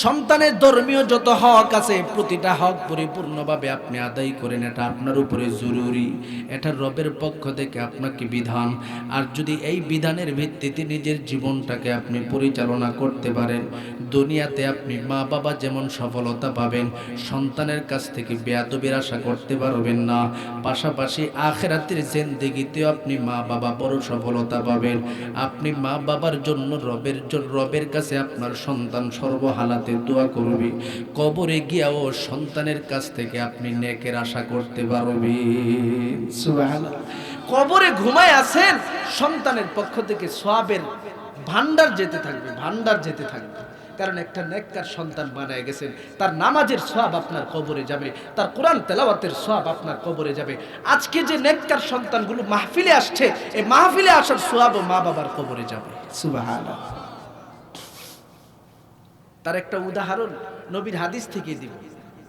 সন্তানের ধর্মীয় যত হক আছে প্রতিটা হক পরিপূর্ণভাবে আপনি আদায় করেন। এটা আপনার উপরে জরুরি, এটা রবের পক্ষ থেকে আপনাকে বিধান। আর যদি এই বিধানের ভিত্তিতে নিজের জীবনটাকে আপনি পরিচালনা করতে পারেন, দুনিয়াতে আপনি মা বাবা যেমন সফলতা পাবেন, সন্তানের কাছ থেকে বেয়াদবির আশা করতে পারবেন না। পাশাপাশি আখিরাতের জিন্দেগিতেও আপনি মা বাবা বড় সফলতা পাবেন। আপনি মা বাবার জন্য রবের কাছে আপনার সন্তান সর্বহালাতে দোয়া করবে। কবরে গিয়াও সন্তানের কাছ থেকে আপনি নেকের আশা করতে পারবেন। সুবহানাল্লাহ। কবরে ঘুমায় আছেন, সন্তানের পক্ষ থেকে সওয়াবের ভান্ডার যেতে থাকবে, ভান্ডার যেতে থাকবে। কারণ একটা নেককার সন্তান বানায় গেছেন, তার নামাজের সওয়াব আপনার কবরে যাবে, তার কোরআন তেলাওয়াতের সওয়াব আপনার কবরে যাবে। আজকে যে নেককার সন্তানগুলো মাহফিলে আসছে, এই মাহফিলে আসার সওয়াবও মা বাবার কবরে যাবে। সুবহানাল্লাহ। তার একটা উদাহরণ নবীর হাদিস থেকে দিব,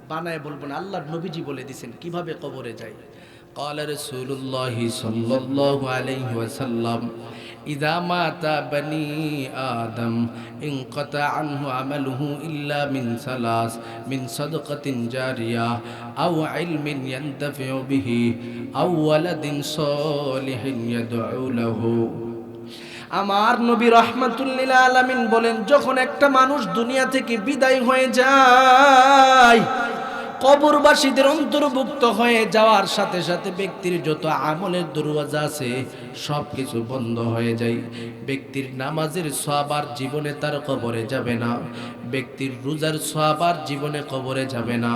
বানায় বলবো না, আল্লাহর নবীজি বলে দিয়েছেন কিভাবে কবরে যায়। قال رسول الله صلى الله عليه وسلم إذا مات بني آدم انقطع عنه عمله إلا من ثلاث من صدقة جارية أو علم ينتفع به أو ولد صالح يدعو له। আমার নবী রাহমাতুল লিল আলামিন বলেন, যখন একটা মানুষ দুনিয়া থেকে বিদায় হয়ে যায়, কবরবাসীদের অন্তর্ভুক্ত হয়ে যাওয়ার সাথে সাথে ব্যক্তির যত আমলের দরওয়াজা আছে সব কিছু বন্ধ হয়ে যায়। ব্যক্তির নামাজের সওয়াব আর জীবনে তার কবরে যাবে না, ব্যক্তির রোজার সওয়াব আর জীবনে কবরে যাবে না,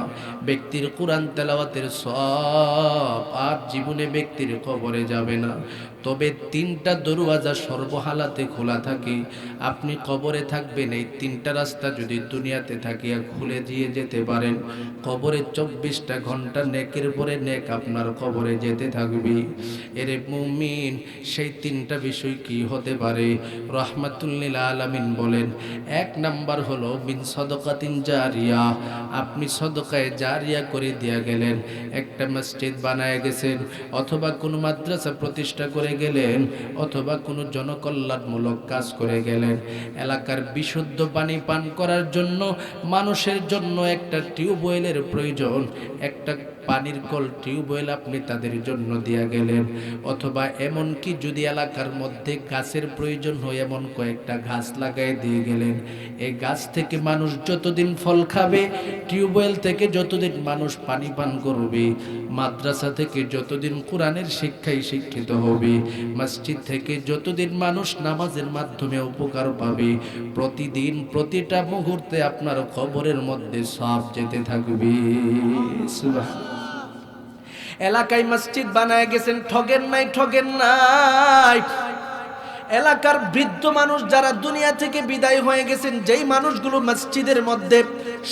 ব্যক্তির কোরআন তেলাওয়াতের সওয়াব আর জীবনে ব্যক্তির কবরে যাবে না। তবে 3টা দরওয়াজা সর্বহালাতে খোলা থাকে। আপনি কবরে থাকবেন, এই 3টা রাস্তা যদি দুনিয়াতে থাকিয়া খুলে দিয়ে যেতে পারেন, কবরে 24টা ঘন্টা নেকের পরে নেক আপনার কবরে যেতে থাকবে। এরে মুমিন, সেই 3টা বিষয় কি হতে পারে? রাহমাতুল লিল আলামিন বলেন, 1 নাম্বার হলো বিন সাদাকাতিন জারিয়া। আপনি সদকায়ে জারিয়া করে দিয়া গেলেন, একটা মসজিদ বানায় গেছেন, অথবা কোনো মাদ্রাসা প্রতিষ্ঠা করে গেলেন, অথবা কোনো জনকল্যাণমূলক কাজ করে গেলেন। এলাকার বিশুদ্ধ পানি পান করার জন্য মানুষের জন্য একটা টিউবওয়েলের প্রয়োজন, একটা পানির কল টিউবওয়েল আপনি তাদের জন্য দিয়া গেলেন। অথবা এমন কি যদি এলাকার মধ্যে গাছের প্রয়োজন হয়, এমন কয়েকটা গাছ লাগাই দিয়ে গেলেন। এই গাছ থেকে মানুষ যতদিন ফল খাবে, টিউবওয়েল থেকে যতদিন মানুষ পানি পান করবে, মাদ্রাসা থেকে যতদিন কোরআনের শিক্ষায় শিক্ষিত হবে, মসজিদ থেকে যতদিন মানুষ নামাজের মাধ্যমে উপকার পাবে, প্রতিদিন প্রতিটা মুহূর্তে আপনার কবরের মধ্যে সব যেতে থাকবে। সুবহানাল্লাহ। এলাকায় মসজিদ বানায় গেছেন, ঠগেন নাই, ঠগেন নাই। এলাকার বৃদ্ধ মানুষ যারা দুনিয়া থেকে বিদায় হয়ে গেছেন, যেই মানুষগুলো মসজিদের মধ্যে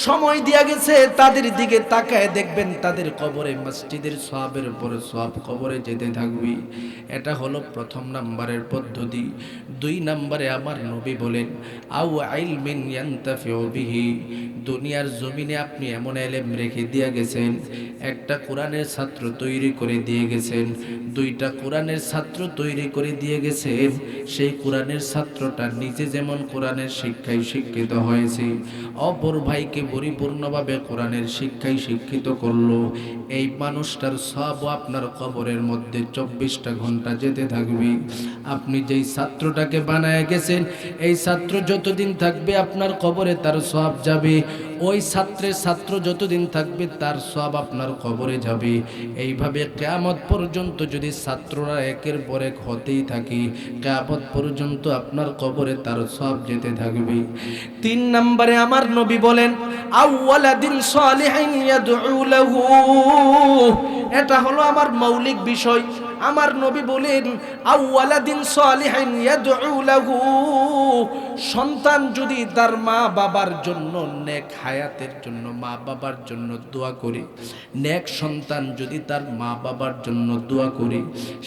সময় দিয়া গেছে, তাদের দিকে তাকায় দেখবেন তাদের কবরে মসজিদের সওয়াবের উপর সওয়াব কবরে যেতে থাকবে। এটা হলো 1 নাম্বারের পদ্ধতি। 2 নাম্বারে আমার নবী বলেন, আও ইলমিন ইয়ানতাফিউ বিহি। দুনিয়ার জমিনে আপনি এমন ইলম রেখে দিয়া গেছেন, একটা কোরআনের ছাত্র তৈরি করে দিয়ে গেছেন, 2টা কোরআনের ছাত্র তৈরি করে দিয়ে গেছেন। সেই কোরআনের ছাত্রটা নিজে যেমন কোরআনের শিক্ষায় শিক্ষিত হয়েছে, অপর ভাইকে পরিপূর্ণভাবে কোরআনের শিক্ষায় শিক্ষিত করলো, এই মানুষটার সব আপনার কবরের মধ্যে 24টা ঘন্টা যেতে থাকবে। আপনি যেই ছাত্রটাকে বানায় গেছেন, এই ছাত্র যতদিন থাকবে আপনার কবরে তার সব যাবে। ওই ছাত্রের ছাত্র যতদিন থাকবে তার সব আপনার কবরে যাবে। এইভাবে কিয়ামত পর্যন্ত যদি ছাত্ররা একের পর এক হতেই থাকে, কিয়ামত পর্যন্ত আপনার কবরে তার সব যেতে থাকবে। 3 নম্বরে আমার নবী বলেন, আওয়ালাদিন সালিহিন ইয়াদউ লাহু। এটা হলো আমার মৌলিক বিষয়। আমার নবী বলেন, আওয়ালাদিন সালিহিন ইয়াদউ লাহু। সন্তান যদি তার মা বাবার জন্য, নেক হায়াতের জন্য মা বাবার জন্য দোয়া করে, নেক সন্তান যদি তার মা বাবার জন্য দোয়া করে,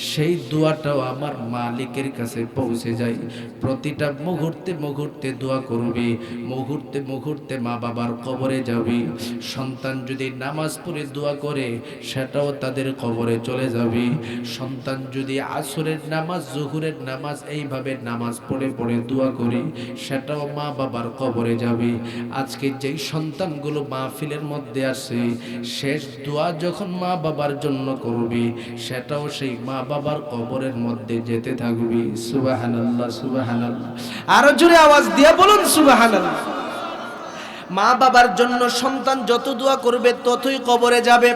সেই দোয়াটাও আমার মালিকের কাছে পৌঁছে যায়। প্রতিটা মুহূর্তে মুহূর্তে দোয়া করবে, মুহূর্তে মুহূর্তে মা বাবার কবরে যাবে। সন্তান যদি নামাজ পড়ে দোয়া করে, সেটাও তাদের কবরে চলে যাবে। সন্তান যদি আসরের নামাজ, জোহরের নামাজ এইভাবে নামাজ পড়ে পড়ে দোয়া করে, সেটাও মা বাবার কবরে যাবে। আজকে যেই সন্তানগুলো মাহফিলের মধ্যে আসে, শেষ দোয়া যখন মা বাবার জন্য করবে, সেটাও সেই মা বাবার কবরের মধ্যে যেতে থাকবে। সুবহানাল্লাহ, সুবহানাল্লাহ। আরো জোরে আওয়াজ দিয়ে বলুন সুবহানাল্লাহ। মা বাবার জন্য সন্তান যত দোয়া করবে ততই কবরে যাবে।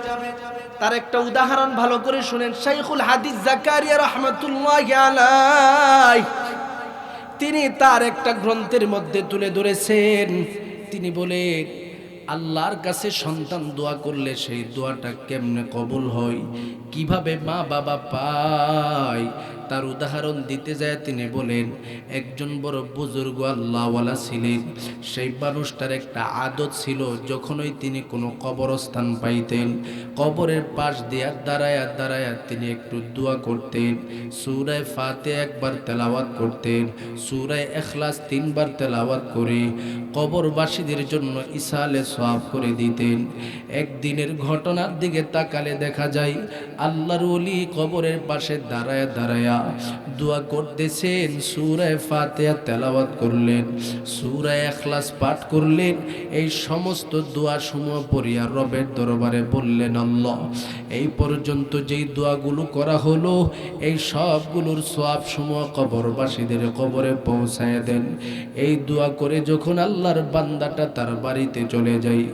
তার একটা উদাহরণ ভালো করে শুনেন। শাইখুল হাদিস জাকারিয়া রাহমাতুল্লাহি আলাইহি, তিনি তার একটা গ্রন্থের মধ্যে তুলে ধরেছেন। তিনি বলেন, আল্লাহর কাছে সন্তান দোয়া করলে সেই দোয়াটা কেমনে কবুল হয়, কিভাবে মা বাবা পায়, তার উদাহরণ দিতে যায় তিনি বলেন, একজন বড় বুজুর্গ আল্লাহওয়ালা ছিলেন। সেই মানুষটার একটা আদত ছিল, যখনই তিনি কোনো কবরস্থান পাইতেন, কবরের পাশ দিয়ে দাঁড়ায়া দাঁড়ায়া তিনি একটু দোয়া করতেন। সূরা ফাতিহা একবার তেলাওয়াত করতেন, সূরা ইখলাস 3 বার তেলাওয়াত করে কবরবাসীদের জন্য ইসালে সওয়াব করে দিতেন। একদিনের ঘটনার দিকে তাকালে দেখা যায়, আল্লাহর ওলি কবরের পাশে দাঁড়ায়া দাঁড়ায়া দোয়া করতেছেন। সূরা ফাতিহা তেলাওয়াত করলেন, সূরা ইখলাস পাঠ করলেন। এই সমস্ত দোয়া সমূহ পড়িয়া রবের দরবারে বললেন, আল্লাহ, এই পর্যন্ত যেই দোয়াগুলো করা হলো, এই সবগুলোর সওয়াব সমূহ কবরবাসীদের কবরে পৌঁছায় দেন। এই দোয়া করে যখন আল্লাহর বান্দাটা তার বাড়িতে চলে যায়,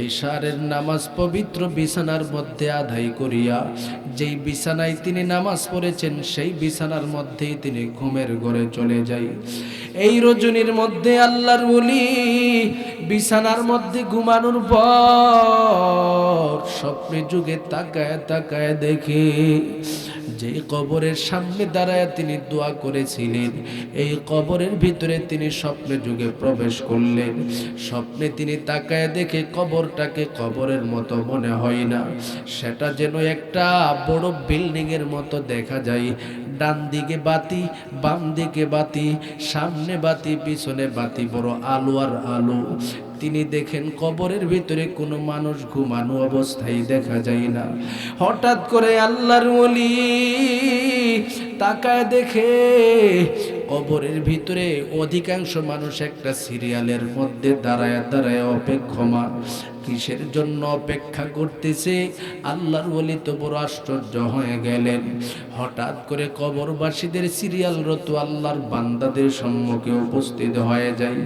ইশারের নামাজ পবিত্র বিছানার মধ্যে আদায় করিয়া, যেই বিছানায় তিনি নামাজ পড়েছেন, সেই বিছানার মধ্যেই তিনি ঘুমের ঘরে চলে যায়। এই রজনীর মধ্যে আল্লাহর ওলি বিছানার মধ্যে ঘুমানোর পর স্বপ্নে যুগে তাকায় তাকায় দেখে যে কবরের সামনে দাঁড়ায় তিনি দোয়া করেছিলেন, এই কবরের ভিতরে তিনি স্বপ্নে যুগে প্রবেশ করলেন। স্বপ্নে তিনি তাকায় দেখে কবরটাকে কবরের মতো মনে হয় না, সেটা যেন একটা বড় বিল্ডিং এর মতো দেখা যায়। ডান দিকে বাতি, বাম দিকে বাতি, সামনে বাতি, পিছনে বাতি, বড় আলো আর আলো। তিনি দেখেন কবরের ভিতরে কোনো মানুষ ঘুমানো অবস্থায় দেখা যায় না। হঠাৎ করে আল্লাহর ওলি তাকায় দেখে কবরের ভিতরে অধিকাংশ মানুষ একটা সিরিয়ালের মধ্যে দাঁড়ায় দাঁড়ায় অপেক্ষমান। কিসের জন্য অপেক্ষা করতেছে? আল্লাহর ওলি তো বড় আশ্চর্য হয়ে গেলেন। হঠাৎ করে কবরবাসীদের সিরিয়ালরত আল্লাহর বান্দাদের সম্মুখে উপস্থিত হয়ে যায়।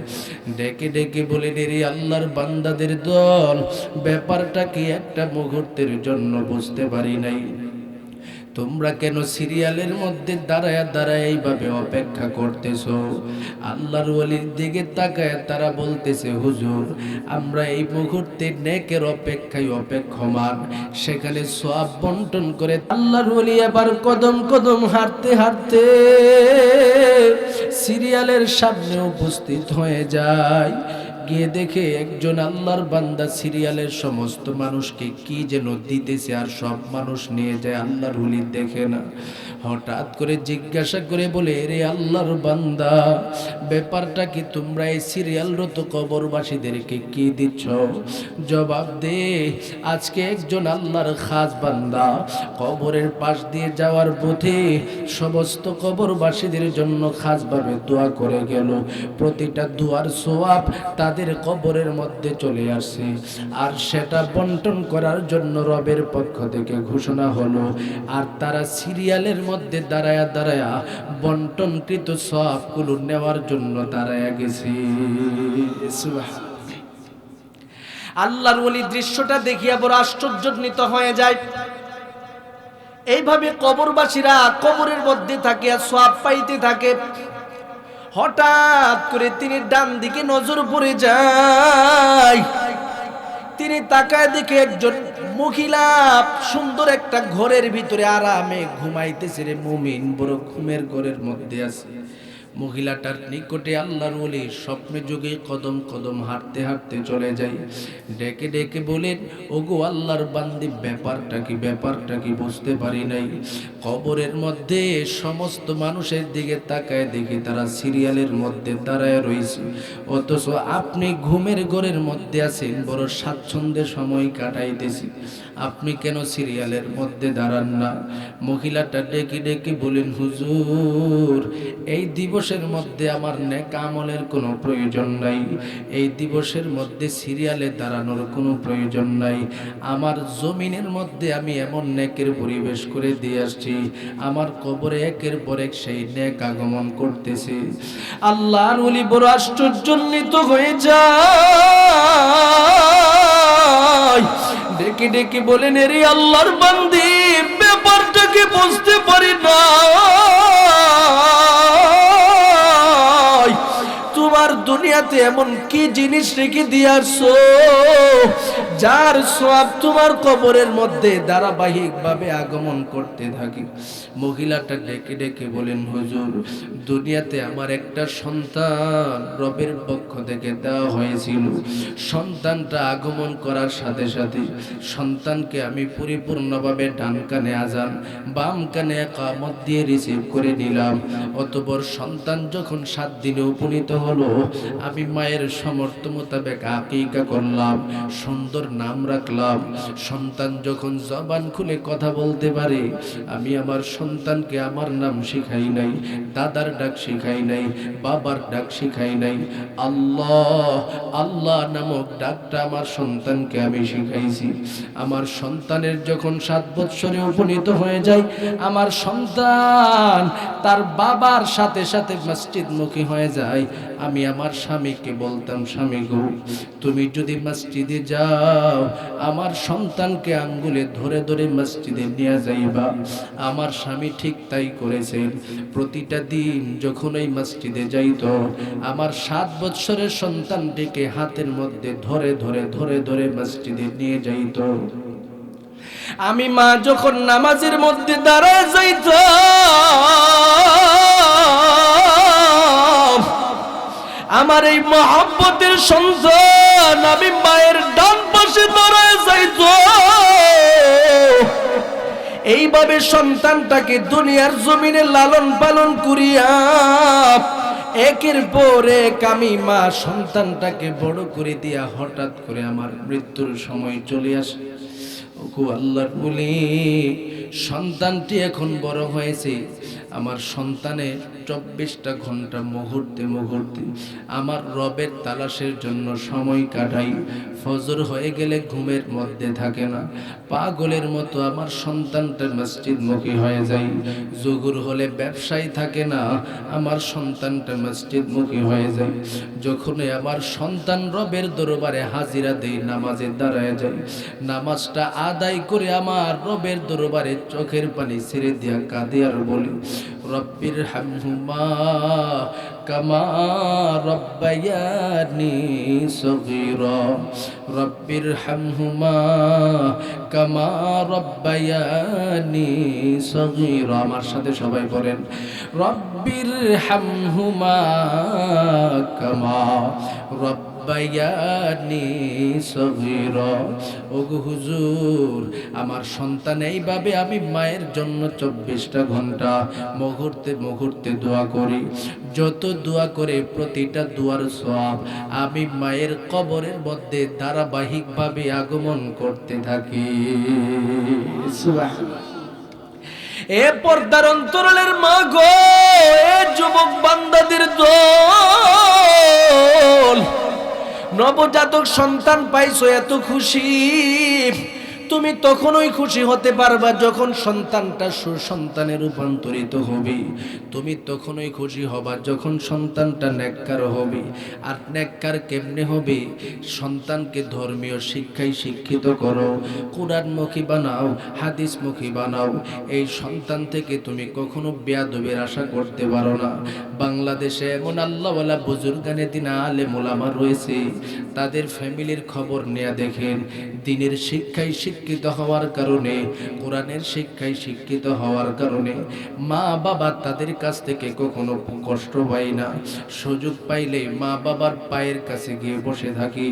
ডেকে ডেকে বলে, রে আল্লাহর বান্দাদের দল, ব্যাপারটা কি একটা মুহূর্তের জন্য বুঝতে পারি নাই। তোমরা কেন সিরিয়ালের মধ্যে দাঁড়ায় দাঁড়ায় এইভাবে অপেক্ষা করতেছো? আল্লাহর ওলির দিকে তাকায় তারা বলতেছে, হুজুর, আমরা এই মুহূর্তে নেকের অপেক্ষায় অপেক্ষমান, সেখানে সওয়াব বন্টন করে। আল্লাহর ওলি এবার কদম কদম হাঁটতে হাঁটতে সিরিয়ালের সামনে উপস্থিত হয়ে যায়। গিয়ে দেখে একজন আল্লাহর বান্দা সিরিয়ালের সমস্ত মানুষকে কি যেন দিতেছে, আর সব মানুষ নিয়ে যায়। আল্লাহর ওলি দেখে না। হঠাৎ করে জিজ্ঞাসা করে বলে, রে আল্লাহর বান্দা, ব্যাপারটা কি? তোমরা এই সিরিয়ালরত কবরবাসীদেরকে কি দিচ্ছ? জবাব দে। আজকে একজন আল্লাহর খাস বান্দা কবরের পাশ দিয়ে যাওয়ার পথে সমস্ত কবরবাসীদের জন্য খাসভাবে দোয়া করে গেল। প্রতিটা দোয়ার সওয়াব তাদের কবরের মধ্যে চলে আসে, আর সেটা বন্টন করার জন্য রবের পক্ষ থেকে ঘোষণা হলো। আর তারা সিরিয়ালের মধ্যে দাঁড়ায়া দাঁড়ায়া বন্টনকৃত সওয়াবগুলো নেওয়ার জন্য দাঁড়ায়া গেছে। আল্লাহর ওলি দৃশ্যটা দেখিয়া বড় আশ্চর্যান্বিত হয়ে যায়। এইভাবে কবরবাসীরা কবরের মধ্যে থাকিয়া সওয়াব পাইতে থাকে। হঠাৎ করে তিনি ডান দিকে নজর পড়ে যায়। তিনি তাকায় দেখে একজন মহিলা সুন্দর একটা ঘরের ভিতরে আরামে ঘুমাইতেছে। রে মুমিন, বড় ঘুমের ঘরের মধ্যে আছে। মহিলাটার নিকটে আল্লাহর ওলি স্বপ্নে যুগে কদম কদম হাঁটতে হাঁটতে চলে যায়। ডেকে ডেকে বলেন, ওগো আল্লাহর বান্দি, ব্যাপারটা কি? ব্যাপারটা কি বুঝতে পারি নাই। কবরের মধ্যে সমস্ত মানুষের দিকে তাকায় দেখি তারা সিরিয়ালের মধ্যে দাঁড়ায় রয়েছে, অথচ আপনি ঘুমের ঘরের মধ্যে আছেন, বড় স্বাচ্ছন্দ্যে সময় কাটাইতেছি। আপনি কেন সিরিয়ালের মধ্যে দাঁড়ান না? মহিলাটা ডেকে ডেকে বলেন, হুজুর, এই দিবসের মধ্যে আমার নেক আমলের কোনো প্রয়োজন নাই। এই দিবসের মধ্যে সিরিয়ালে দাঁড়ানোর কোনো প্রয়োজন নাই। আমার জমিনের মধ্যে আমি এমন নেকের পরিবেশ করে দিয়ে আসছি, আমার কবরে একের পর এক সেই নেক আগমন করতেছে। আল্লাহর ওলি বড় আশ্চর্যান্বিত হয়ে যায়। ডেকে ডেকে বলেন, রে আল্লাহর বান্দি, ব্যাপারটাকে বুঝতে পারি না। তোমার দুনিয়াতে এমন কি জিনিস রেখে দিয়ে আসছো যার সওয়াব তোমার কবরের মধ্যে ধারাবাহিকভাবে আগমন করতে থাকে? মহিলাটা ডেকে ডেকে বলেন, হুজুর, দুনিয়াতে আমার একটা সন্তান রবের পক্ষ থেকে দেওয়া হয়েছিল। সন্তানটা আগমন করার সাথে সাথে সন্তানকে আমি পরিপূর্ণভাবে ডান কানে আযান, বাম কানে ইকামত দিয়ে রিসিভ করে নিলাম। অতঃপর সন্তান যখন 7 দিনে উপনীত হলো, আমি মায়ের সামর্থ্য মোতাবেক আকিকা করলাম, সুন্দর নাম রাখলাম। সন্তান যখন জবান খুলে কথা বলতে পারে, আমি আমার সন্তানকে আমার নাম শিখাই নাই, দাদার ডাক শিখাই নাই, বাবার ডাক শিখাই নাই। আল্লাহ আল্লাহ নামক ডাকটা আমার সন্তানকে আমি শিখাইছি। আমার সন্তানের যখন 7 বৎসরে উপনীত হয়ে যায়, আমার সন্তান তার বাবার সাথে সাথে মসজিদমুখী হয়ে যায়। আমি আমার স্বামীকে বলতাম, স্বামী গো, তুমি যদি মসজিদে যাও আমার সন্তানকে আঙ্গুলে ধরে ধরে মসজিদে নিয়ে যাইবা। আমার স্বামী ঠিক তাই করেছেন। প্রতিটা দিন যখন এই মসজিদে যাইত, আমার 7 বছরের সন্তানটিকে হাতের মধ্যে ধরে ধরে ধরে ধরে মসজিদে নিয়ে যাইত। আমি মা যখন নামাজের মধ্যে দাঁড়ায় যাইত, আমার এই মহব্বতের সন্তান আমি মায়ের ডান পাশে দাঁড়ায় যাইত। এইভাবে সন্তানটাকে দুনিয়ার জমিনে লালন পালন করিয়া একের পর এক আমি মা সন্তানটাকে বড় করে দিয়া হঠাৎ করে আমার মৃত্যুর সময় চলে আসে। ওগো আল্লাহর বলি, সন্তানটি এখন বড় হয়েছে। আমার সন্তানের 24টা ঘন্টা মুহূর্তে মুহূর্তে আমার রবের তালাশের জন্য সময় কাটাই। ফজর হয়ে গেলে ঘুমের মধ্যে থাকে না, পাগলের মতো আমার সন্তানটা মসজিদমুখী হয়ে যায়। জোহর হলে ব্যবসায় থাকে না, আমার সন্তানটা মসজিদমুখী হয়ে যায়। যখনই আমার সন্তান রবের দরবারে হাজিরা দেয়, নামাজে দাঁড়ায় যায়, নামাজটা আদায় করে আমার রবের দরবারে চোখের পানি ছেড়ে দিয়া কাঁদে আর বলি, রব্বির হামহুমা কামা রব্বায়ানি সগীরা, রব্বির হামহুমা কামা রব্বায়ানি সগীরা। আমার সাথে সবাই বলেন, রব্বির হামহুমা কামা রব্বায়ানি সগীরা। ওগো হুজুর, আমার সন্তান এইভাবে আমি মায়ের জন্য 24টা ঘন্টা মুহূর্তে মুহূর্তে দোয়া করি। যত দোয়া করে প্রতিটা দোয়ার সওয়াব আমি মায়ের কবরের মধ্যে ধারাবাহিকভাবে আগমন করতে থাকি। সুবহানাল্লাহ। এ পর্দার অন্তরালের মা গো, এ যুবক বান্দাদের দল, নবজাতক সন্তান পাইছো, এত খুশি। তুমি তখনই খুশি হতে পারবা যখন সন্তানটা সুসন্তানে রূপান্তরিত হবে। তুমি তখনই খুশি হবা যখন সন্তানটা নেককার হবে। আর নেককার কেমনে হবে? সন্তানকে ধর্মীয় শিক্ষায় শিক্ষিত করো, কোরআনমুখী বানাও, হাদিসমুখী বানাও। এই সন্তান থেকে তুমি কখনো বেয়াদবির আশা করতে পারো না। বাংলাদেশে এমন আল্লাহওয়ালা বুজুর্গানে দিন আলেম ওলামা রয়েছে, তাদের ফ্যামিলির খবর নেয়া দেখেন। দিনের শিক্ষায় শিক্ষিত হওয়ার কারণে, কোরআনের শিক্ষায় শিক্ষিত হওয়ার কারণে মা বাবা তাদের কাছ থেকে কখনো কষ্ট পায় না। সুযোগ পাইলে মা বাবার পায়ের কাছে গিয়ে বসে থাকি,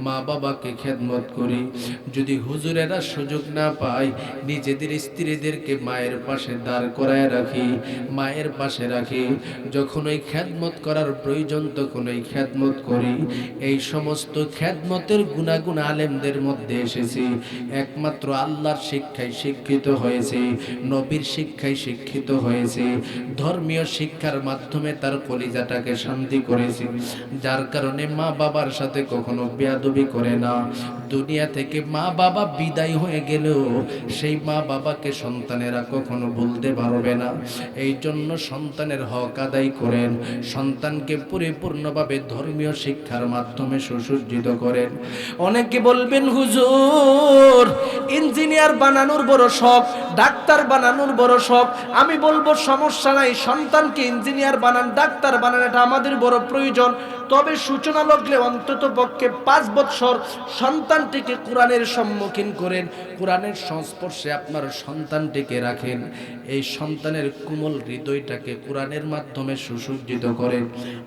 মা বাবাকে খেদমত করি। যদি হুজুরেরা সুযোগ না পায়, নিজেদের স্ত্রীদেরকে মায়ের পাশে দাঁড় করায় রাখি, মায়ের পাশে রাখি। যখন ওই খেদমত করার প্রয়োজন তখন ওই খেদমত করি। এই সমস্ত খেদমতের গুণাগুণ আলেমদের মধ্যে এসেছে। একমাত্র আল্লাহর শিক্ষায় শিক্ষিত হয়েছে, নবীর শিক্ষায় শিক্ষিত হয়েছে, ধর্মীয় শিক্ষার মাধ্যমে তার কলিজাটাকে শান্তি করেছে। যার কারণে মা বাবার সাথে কখনো বেয়াদবি করে না। দুনিয়া থেকে মা বাবা বিদায় হয়ে গেলেও সেই মা বাবাকে সন্তানেরা কখনো ভুলতে পারবে না। এই জন্য সন্তানের হক আদায় করেন, সন্তানকে পরিপূর্ণভাবে ধর্মীয় শিক্ষার মাধ্যমে সুসজ্জিত করেন। অনেকে বলবেন, হুজুর ইঞ্জিনিয়ার বানানোর বড় শখ, ডাক্তার বানানোর বড় শখ। আমি বলবো সমস্যা নাই, সন্তানকে ইঞ্জিনিয়ার বানান, ডাক্তার বানান, এটা আমাদের বড় প্রয়োজন। তবে সূচনা লগ্নে অন্তত পক্ষে 5 বছর সন্তানটিকে কোরআনের সম্মুখীন করেন, কোরআনের সংস্পর্শে আপনার সন্তানটিকে রাখেন। এই সন্তানের কোমল হৃদয়টাকে কোরআনের মাধ্যমে সুসজ্জিত করেন,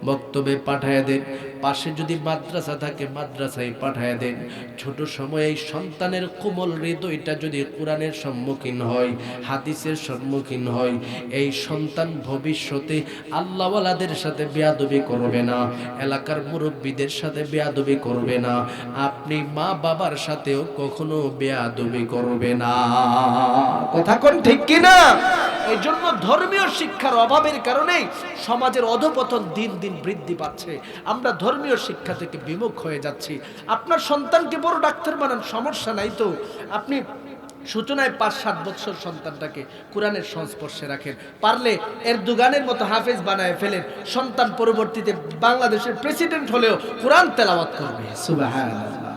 বক্তব্যে পাঠায় দেন। পাশে যদি মাদ্রাসা থাকে মাদ্রাসায় পাঠায় দেন। ছোট সময়ে এই সন্তানের কোমল হৃদয়টা যদি কোরআনের সম্মুখীন হয়, হাদিসের সম্মুখীন হয়, এই সন্তান ভবিষ্যতে আল্লাহওয়ালাদের সাথে বেয়াদবি করবে না, এলাকার মুরব্বীদের সাথে বেয়াদবি করবে না, আপনি মা বাবার সাথেও কখনো বেয়াদবি করবে না। কথা কোন ঠিক কিনা? এই জন্য ধর্মীয় শিক্ষার অভাবের কারণেই সমাজের অধঃপতন দিন দিন বৃদ্ধি পাচ্ছে। আমরা ধর্মীয় শিক্ষা থেকে বিমুখ হয়ে যাচ্ছি। আপনার সন্তানকে বড় ডাক্তার বানান, সমস্যা নাই তো। আপনি সূচনায় 5-7 বছর সন্তানটাকে কোরআনের সংস্পর্শে রাখেন, পারলে এর দুগানের মতো হাফেজ বানায় ফেলেন। সন্তান পরবর্তীতে বাংলাদেশের প্রেসিডেন্ট হলেও কোরআন তেলাওয়াত করবে। সুবহানাল্লাহ।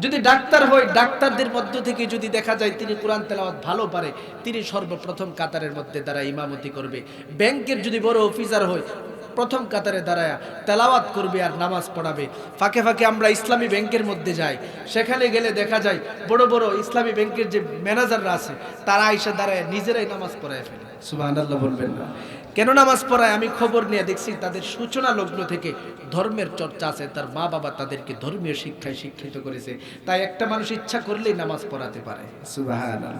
যদি ডাক্তার হয়, ডাক্তারদের মধ্য থেকে যদি দেখা যায় তিনি কোরআন তেলাওয়াত ভালো পারে, তিনি সর্বপ্রথম কাতারের মধ্যে দ্বারা ইমামতি করবে। ব্যাংকের যদি বড় অফিসার হয়, প্রথম কাতারে দাঁড়ায় তেলাওয়াত করবে আর নামাজ পড়াবে। ফাঁকে ফাঁকে আমরা ইসলামী ব্যাংকের মধ্যে যাই, সেখানে গেলে দেখা যায় বড় বড় ইসলামী ব্যাংকের যে ম্যানেজাররা আছে তারা আইসা দাঁড়ায় নিজেরাই নামাজ পড়ায় ফেলে। সুবহানাল্লাহ বলবেন না? কেন নামাজ পড়ায়? আমি খবর নিয়ে দেখছি তাদের সূচনা লগ্ন থেকে ধর্মের চর্চা আছে, তার মা বাবা তাদেরকে ধর্মীয় শিক্ষায় শিক্ষিত করেছে, তাই একটা মানুষ ইচ্ছা করলেই নামাজ পড়াতে পারে। সুবহানাল্লাহ।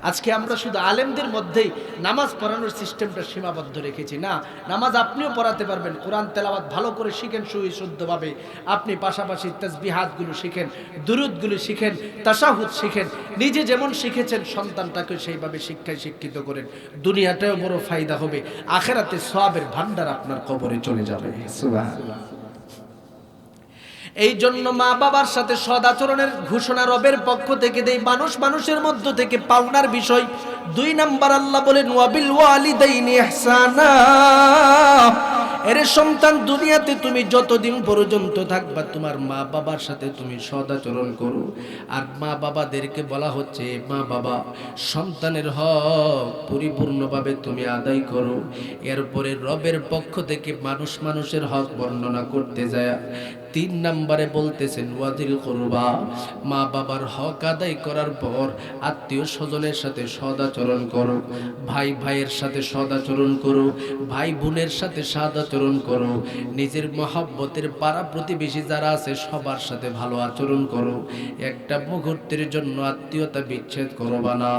আজকে আমরা শুধু আলেমদের মধ্যেই নামাজ পড়ানোর সিস্টেমটা সীমাবদ্ধ রেখেছি। না, নামাজ আপনিও পড়াতে পারবেন। কোরআন তেলাওয়াত ভালো করে শিখেন সুশুদ্ধভাবে, আপনি পাশাপাশি তাসবিহাতগুলো শিখেন, দুরুদগুলো শিখেন, তাশাহুদ শিখেন, নিজে যেমন শিখেছেন সন্তানটাকে সেইভাবে শিক্ষায় শিক্ষিত করেন। দুনিয়াটাও বড় ফায়দা হবে, আখিরাতে সওয়াবের ভান্ডার আপনার কবরে চলে যাবে। সুবহানাল্লাহ। এই জন্য মা বাবার সাথে সদাচরণের ঘোষণা রবের পক্ষ থেকে দেই, মানুষ মানুষের মধ্য থেকে পাওনার বিষয়। 2 নাম্বার আল্লাহ বলেন ওয়াবিল ওয়ালিদাইনি ইহসানা। এরে সন্তান, দুনিয়াতে তুমি যতদিন পর্যন্ত থাকবা তোমার মা বাবার সাথে তুমি সদাচরণ করো। আর মা বাবাদেরকে বলা হচ্ছে, মা বাবা সন্তানের হক পরিপূর্ণভাবে তুমি আদায় করো। এরপরে রবের পক্ষ থেকে মানুষ মানুষের হক বর্ণনা করতে যায় 3 নম্বরে বলতেছেন ওয়াজিল কুরবা। মা বাবার হক আদায় করার পর আত্মীয় স্বজনের সাথে সদাচরণ করো, ভাই ভাইয়ের সাথে সদাচরণ করো, ভাই বোনের সাথে সদাচরণ করো, নিজের মহব্বতের পাড়া প্রতিবেশী যারা আছে সবার সাথে ভালো আচরণ করো। একটা মুহূর্তের জন্য আত্মীয়তা বিচ্ছেদ করবা না,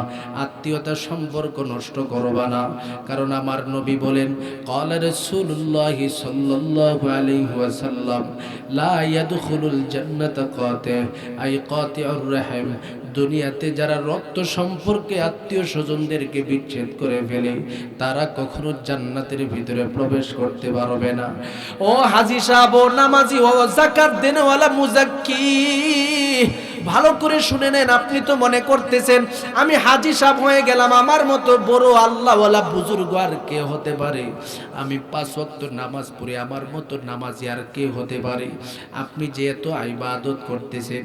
আত্মীয়তা সম্পর্ক নষ্ট করবা না। কারণ আমার নবী বলেন, ক্বালা রাসূলুল্লাহ সাল্লাল্লাহু আলাইহি ওয়াসাল্লাম, লা ইয়াদখুলুল জান্নাতা কাতি আই কাতিউর রাহিম। দুনিয়াতে যারা রক্ত সম্পর্কে আত্মীয় স্বজনদেরকে বিচ্ছেদ করে ফেলে তারা কখনো জান্নাতের ভিতরে প্রবেশ করতে পারবে না। ও হাজী সাহেব, ও নামাজি, ও যাকাত দেনওয়ালা মুজাক্কি, ভালো করে শুনে নেন। আপনি তো মনে করতেছেন আমি হাজী সাহেব হয়ে গেলাম, আমার মতো বড় আল্লাহওয়ালা বুজুর্গ আর কে হতে পারে? আমি 5 ওয়াক্ত নামাজ পড়ি, আমার মতো নামাজি আর কে হতে পারে? আপনি যে এত ইবাদত করতেছেন,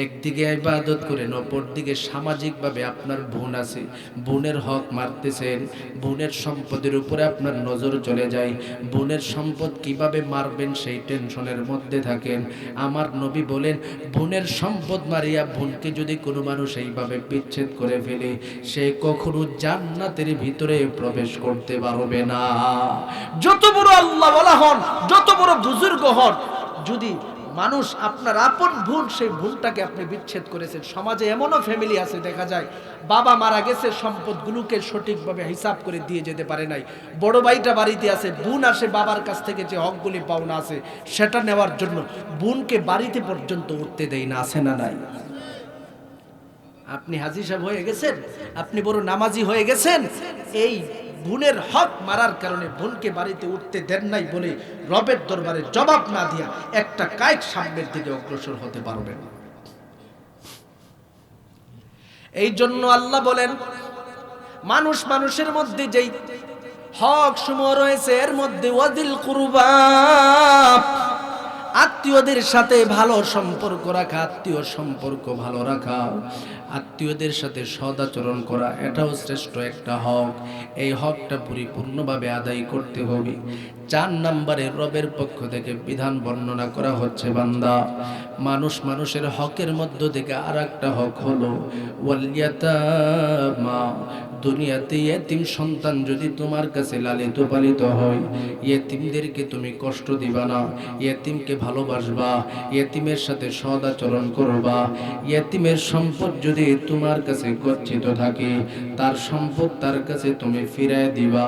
একদিকে ইবাদত করেন, অপরদিকে সামাজিকভাবে আপনার বোন আছে, বোনের হক মারতেছেন, বোনের সম্পদের উপরে আপনার নজর চলে যায়, বোনের সম্পদ কিভাবে মারবেন সেই টেনশনের মধ্যে থাকেন। আমার নবী বলেন, বোনের সম্পদ মারিয়া বোনকে যদি কোনো মানুষ এইভাবে বিচ্ছেদ করে ফেলে সে কখনো জান্নাতের ভিতরে প্রবেশ করতে পারবে না। যত বড় আল্লাহওয়ালা হন, যত বড় বুজুর্গ হন, যদি মানুষ আপনার আপন বোন, সেই বোনটাকে আপনি বিচ্ছেদ করেছেন। সমাজে এমনও ফ্যামিলি আছে দেখা যায় বাবা মারা গেছে, সম্পদগুলোকে সঠিকভাবে হিসাব করে দিয়ে যেতে পারে নাই, বড় ভাইটা বাড়িতে আছে, বোন আসে বাবার কাছ থেকে যে হকগুলি পাওনা আছে সেটা নেওয়ার জন্য বোনকে বাড়িতে পর্যন্ত উঠতে দেয় না। আছে না নাই? আপনি হাজী সাহেব হয়ে গেছেন, আপনি বড় নামাজি হয়ে গেছেন, এই বোনের হক মারার কারণে বোনকে বাড়িতে উঠতে দেন নাই বলে রবের দরবারে জবাব না দিয়া একটা কায়েক সামনের দিকে অগ্রসর হতে পারবেন না। এই জন্য আল্লাহ বলেন, মানুষ মানুষের মধ্যে যেই হক সমূহ রয়েছে এর মধ্যে ওয়াদিল কুরবা, আত্মীয়দের সাথে ভালো সম্পর্ক রাখা, আত্মীয় সম্পর্ক ভালো রাখা, আত্মীয়দের সাথে সদাচরণ করা, এটাও শ্রেষ্ঠ একটা হক। এই হকটা পরিপূর্ণভাবে আদায় করতে হবে। 4 নম্বরে রবের পক্ষ থেকে বিধান বর্ণনা করা হচ্ছে, বান্দা মানুষ মানুষের হকের মধ্য থেকে আর একটা হক হলো ওয়াল ইয়াতামা। দুনিয়াতে ইয়েতিম সন্তান যদি তোমার কাছে লালিত পালিত হয়, ইয়েতিমদেরকে তুমি কষ্ট দিবা না, ইয়েতিমকে ভালোবাসবা, ইয়েতিমের সাথে সদাচরণ করবা। ইয়েতিমের সম্পদ যদি তোমার কাছে গচ্ছিত থাকে তার সম্পদ তার কাছে তুমি ফিরায় দিবা।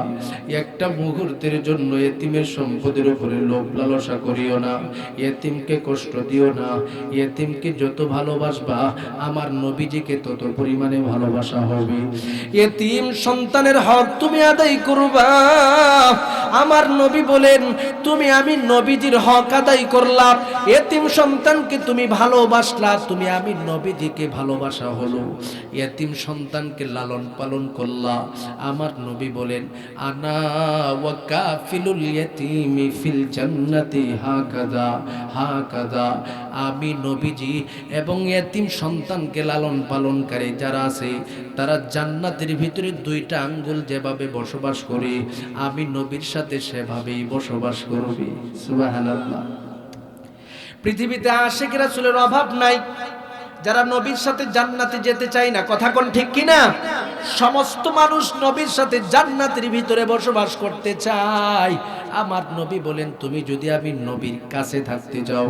একটা মুহূর্তের জন্য ইয়েতিমের সম্পদের উপরে লোভ লালসা করিও না, ইয়েতিমকে কষ্ট দিও না। ইয়েতিমকে যত ভালোবাসবা আমার নবীজিকে তত পরিমাণে ভালোবাসা হবে। ইয়েতিম সন্তানের হক তুমি আদায় করবা। আমার নবী বলেন, তুমি আমি নবীজির হক আদায় করলাম, ইয়েতিম সন্তানকে তুমি ভালোবাসলা, তুমি আমি নবীজিকে ভালোবাসা হলো। ইয়েতিম সন্তানকে লালন পালন করলা। আমার নবী বলেন, আনা ওয়া কাফিলুল ইয়াতীমি ফিল জান্নাতি হাকাযা হাকাযা। আমি নবীজি এবং ইয়েতিম সন্তানকে লালন পালনকারী যারা আছে তারা জান্নাতের ভিতরে দুইটা আঙ্গুল যেভাবে বসবাস করে আমি নবীর সাথে সেভাবেই বসবাস করবে। সুবহানাল্লাহ। পৃথিবীতে আশিক রাসূলের অভাব নাই যারা নবীর সাথে জান্নাতে যেতে চায় না। কথা কোন ঠিক কিনা? সমস্ত মানুষ নবীর সাথে জান্নাতের ভিতরে বসবাস করতে চায়। আমার নবী বলেন, তুমি যদি আমি নবীর কাছে থাকতে যাও,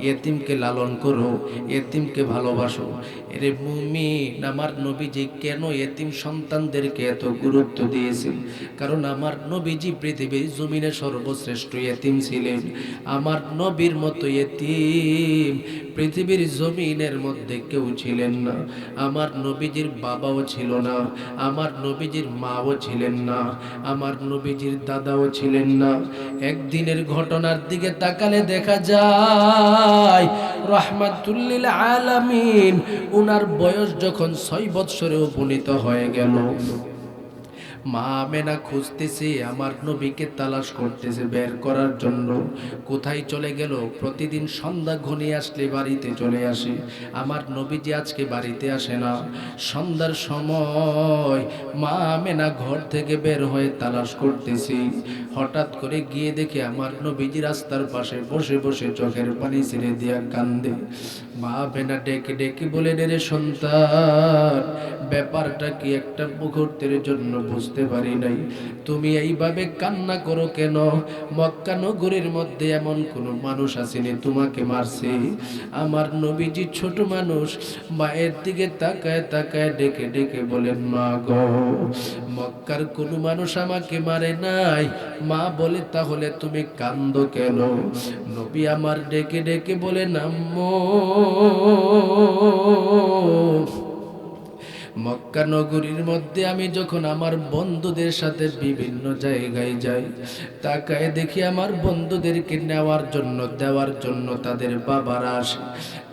ইয়েতিমকে লালন করো, ইয়েতিমকে ভালোবাসো। এরে মুমিন, আমার নবীজি কেন ইয়েতিম সন্তানদেরকে এত গুরুত্ব দিয়েছেন? কারণ আমার নবীজি পৃথিবীর জমিনে সর্বশ্রেষ্ঠ ইয়েতিম ছিলেন। আমার নবীর মতো ইয়েতিম পৃথিবীর জমিনের মধ্যে কেউ ছিলেন না। আমার নবীজির বাবাও ছিল না, আমার নবীজির মাও ছিলেন না, আমার নবীজির দাদাও ছিলেন না। একদিনের ঘটনার দিকে তাকালে দেখা যায় রাহমাতুল লিল আলামিন উনার বয়স যখন 6 বৎসরে উপনীত হয়ে গেল, মা আমেনা খুঁজতেছে, আমার নবীকে তালাশ করতেছে বের করার জন্য। কোথায় চলে গেল? প্রতিদিন সন্ধ্যা ঘনিয়ে আসলে বাড়িতে চলে আসে। আমার নবীজি আজকে বাড়িতে আসে না। সন্ধ্যার সময় মা আমেনা ঘর থেকে বের হয়ে তালাশ করতেছি। হঠাৎ করে গিয়ে দেখে আমার নবীজি রাস্তার পাশে বসে বসে চোখের পানি ছেড়ে দিয়া কান্দে। মা আমেনা ডেকে ডেকে বলেন, রে সন্তান, ব্যাপারটা কি? একটা মুহূর্তের জন্য বুঝতে পারি নাই, তুমি এইভাবে কান্না করো কেন? মক্কা নগরীর মধ্যে এমন কোন মানুষ আসেনি তোমাকে মারছে? আমার নবীজি ছোট মানুষ, মায়ের দিকে তাকায় তাকায় ডেকে ডেকে বলেন, মা গো, মক্কার কোন মানুষ আমাকে মারে নাই। মা বলে, তাহলে তুমি কান্দো কেন? নবী আমার ডেকে ডেকে বলেন, আম্মু, মক্কা নগরীর মধ্যে আমি যখন আমার বন্ধুদের সাথে বিভিন্ন জায়গায় যাই, তাকায় দেখি আমার বন্ধুদেরকে নেওয়ার জন্য দেওয়ার জন্য তাদের বাবারা আসে।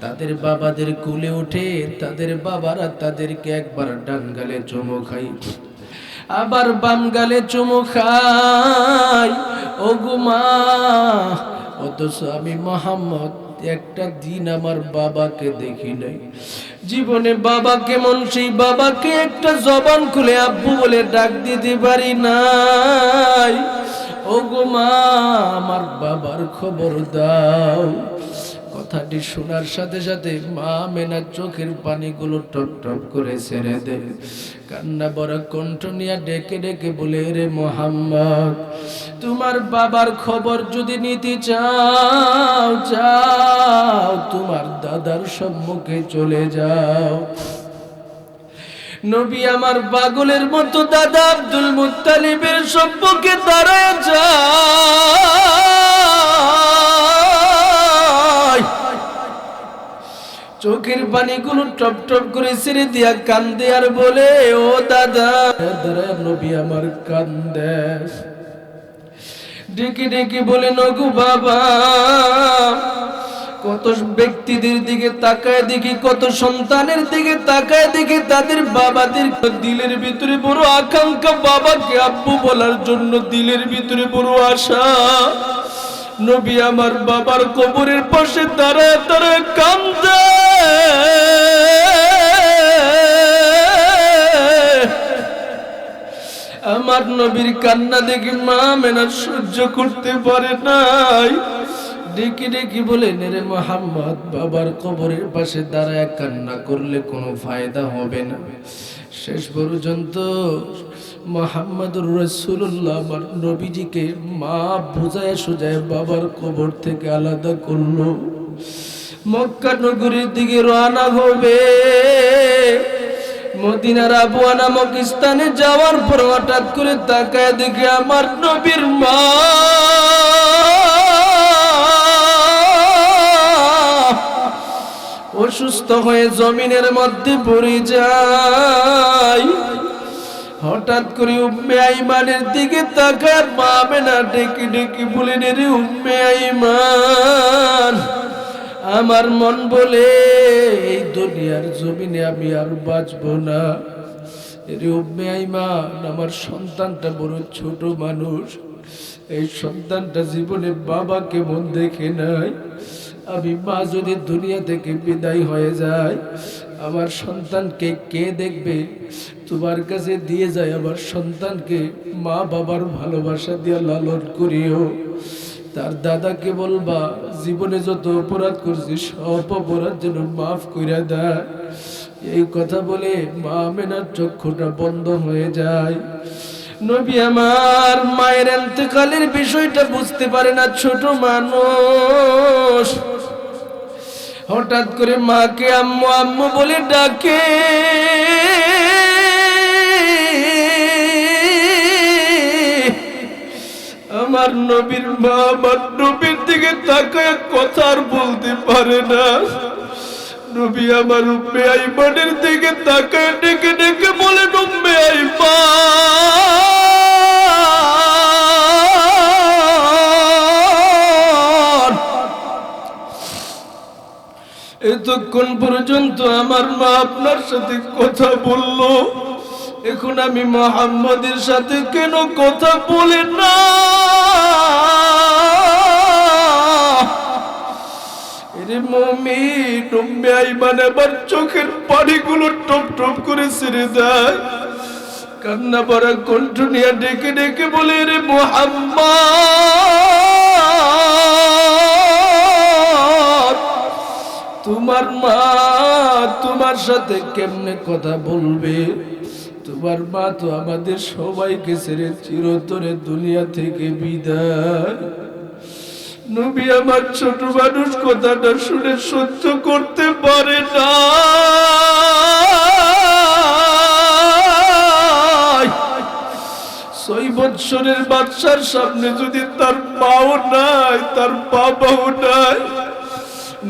তাদের বাবাদের কুলে উঠে তাদের বাবারা তাদেরকে একবার ডান গালে চুমু খাই, আবার বাম গালে চুমু খাই। ও গো মা, অথচ আমি মুহাম্মদ একটা দিন আমার বাবাকে দেখি নাই। জীবনে বাবা কেমন সেই বাবাকে একটা জবান খুলে আব্বু বলে ডাক দিতে পারি নাই। ও গো মা, আমার বাবার খবর দাও। কথাটি শোনার সাথে সাথে মা আমেনার চোখের পানিগুলো টপ টপ করে ছেড়ে দেয়। কান্না ভরা কণ্ঠ নিয়ে ডেকে ডেকে বলে, রে মুহাম্মদ, তোমার বাবার খবর যদি নিতে চাও, যাও তোমার দাদার সম্মুখে চলে যাও। নবী আমার পাগলের মতো দাদা আব্দুল মুত্তালিবের সম্মুখে দাঁড়ায় যায়। চোখের পানিগুলো টপ টপ করে ছেড়ে দিয়া কান্দে আর বলে, ও দাদা। নবী আমার কান্দে, ডেকে ডেকে বলে, নগু বাবা, কত ব্যক্তিদের দিকে তাকায় দেখি, কত সন্তানের দিকে তাকায় দেখি, তাদের বাবাদের দিলের ভিতরে বড় আকাঙ্ক্ষা, বাবাকে আব্বু বলার জন্য দিলের ভিতরে বড় আশা। নবী আমার বাবার কবরের পাশে দাঁড়ায় দাঁড়ায় কান্দে। আমার নবীর কান্না দেখে মা আমেনা সহ্য করতে পারে নাই। ডেকে ডেকে বলেন, রে মুহাম্মদ, বাবার কবরের পাশে দাঁড়ায় কান্না করলে কোনো ফায়দা হবে না। শেষ পর্যন্ত মুহাম্মদুর রাসূলুল্লাহ আমার নবীজিকে মা বুঝায় সুজায় বাবার কবর থেকে আলাদা করলো। মক্কা নগরীর দিকে রওনা হবে। মদিনার আবওয়া নামক স্থানে যাওয়ার পর হঠাৎ করে তাকায় দেখে আমার নবীর মা অসুস্থ হয়ে জমিনের মধ্যে পড়ে যায়। হঠাৎ করে উম্মে আইমানের দিকে তাকায়, মা আমেনা ডেকে ডেকে বলেন, রে উম্মে আইমান, আমার মন বলে এই দুনিয়ার জমিনে আমি আর বাঁচব না। রে উম্মে আইমান, আমার সন্তানটা বড় ছোট মানুষ, এই সন্তানটা জীবনে বাবাকে মন দেখে নাই। আমি মা যদি দুনিয়া থেকে বিদায় হয়ে যায়, আমার সন্তানকে কে দেখবে? তোমার কাছে দিয়ে যায় আমার সন্তানকে মা বাবার ভালোবাসা দিয়ে লালন করিও। তার দাদাকে বলবা জীবনে যত অপরাধ করছি সব অপরাধ যেন মাফ করে দেয়। এই কথা বলে মা আমেনার চক্ষুটা বন্ধ হয়ে যায়। নবী আমার মায়ের ইন্তেকালের বিষয়টা বুঝতে পারে না, ছোট মানুষ। হঠাৎ করে মাকে আম্মু আম্মু বলে ডাকে। আমার নবীর মা আমার নবীর দিকে তাকায় কথা আর বলতে পারে না। নবী আমার উম্মে আইমানের দিকে তাকায় ডেকে ডেকে বলে, উম্মে আইমান, এতক্ষণ পর্যন্ত আমার মা আপনার সাথে কথা বললো, এখন আমি মুহাম্মদের সাথে কেন কথা বলি না? এরে মুমিন, উম্মে আইমান আবার চোখের পানিগুলো টপ টপ করে ছেড়ে দেয়। কান্না ভরা কণ্ঠ নিয়ে ডেকে ডেকে বলে, রে মুহাম্মদ, তোমার মা তোমার সাথে কেমনে কথা বলবে? তোমার মা তো আমাদের সবাইকে ছেড়ে চিরতরে দুনিয়া থেকে বিদায়। নবী আমার ছোট মানুষ কথাটা শুনে সহ্য করতে পারে না। 6 বৎসরের বাচ্চার সামনে যদি তার মাও নাই, তার বাবাও নাই,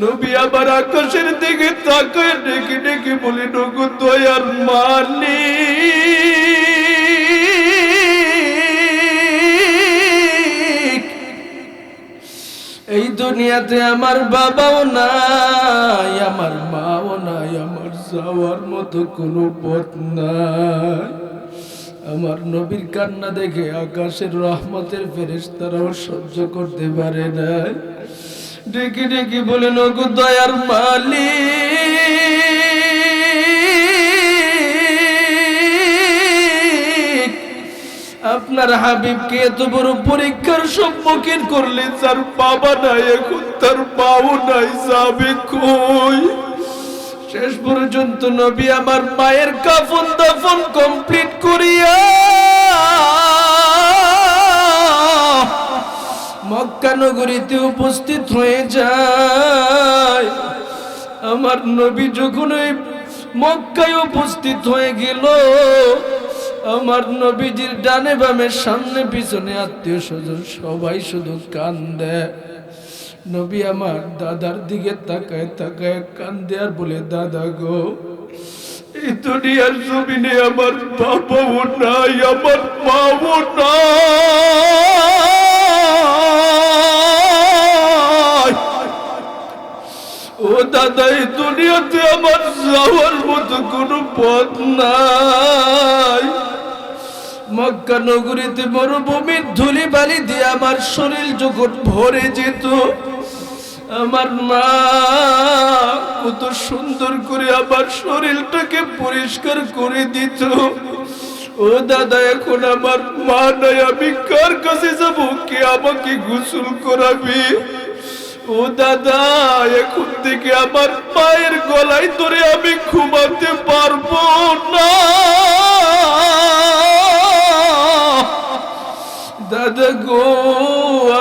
নবী আবার আকাশের দিকে তাকায় ডেকে ডেকে বলে, ওগো দয়ার মালিক, এই দুনিয়াতে আমার বাবাও নাই, আমার মাও নাই, আমার যাওয়ার মতো কোনো পথ নাই। আমার নবীর কান্না দেখে আকাশের রহমতের ফেরেশতারাও সহ্য করতে পারে না। ডেকে ডেকে বলেন, ওগো দয়ার মালিক, আপনার হাবিবকে এত বড় পরীক্ষার সম্মুখীন করলে, তার বাবা নাই, এখন তার মাও নাই, যাবে কই? শেষ পর্যন্ত নবী আমার মায়ের কাফন দাফন কমপ্লিট করিয়া মক্কা নগরীতে উপস্থিত হয়ে যায়। আমার নবী যখন ওই মক্কায় উপস্থিত হয়ে গেল, আমার নবীজির ডানে বামে সামনে পিছনে আত্মীয় স্বজন সবাই শুধু কান্দে। নবী আমার দাদার দিকে তাকায় তাকায় কান্দে আর বলে, দাদা গো, এই দুনিয়ার জমিনে আমার বাবাও নাই, আমার মাও নাই। ও দাদা, এই দুনিয়াতে আমার যাওয়ার মতো কোনো পথ নাই। মক্কা নগরীতে মরুভূমির ধুলি বালি দিয়ে আমার শরীর যখন ভরে যেত, আমার মা কত সুন্দর করে আমার শরীরটাকে পরিষ্কার করে দিত। ও দাদা, এখন আমার মা নাই, আমি কার কাছে যাব? কে আমাকে গোসল করাবে? ও দাদা, এখন থেকে আমার মায়ের গলায় ধরে আমি ঘুমাতে পারবো না। দাদা গো,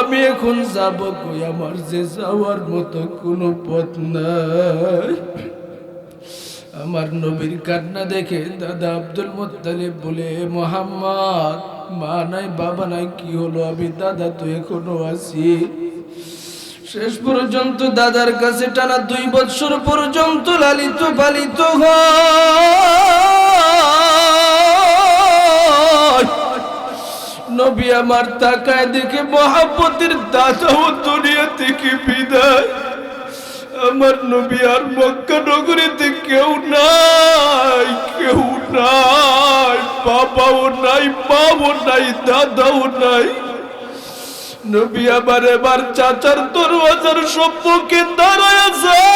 আমি এখন যাব কই? আমার যে যাওয়ার মতো কোনো পথ নাই। আমার নবীর কান্না দেখে দাদা আব্দুল মুত্তালিব বলে, মুহাম্মদ, মা নাই বাবা নাই, কি হলো? আমি দাদা তো এখনো আছি। শেষ পর্যন্ত দাদার কাছে টানা 2 বছর পর্যন্ত লালিত পালিত হয়। নবী আমার তাকায় দেখে মহাব্বতের দাদাও দুনিয়া থেকে বিদায়। আমার নবী আর মক্কা নগরীতে কেউ নাই, কেউ নাই, বাবাও নাই, মাও নাই, দাদাও নাই। নবী আবার এবার চাচার দরওয়াজার সম্মুখে দাঁড়ায় যায়।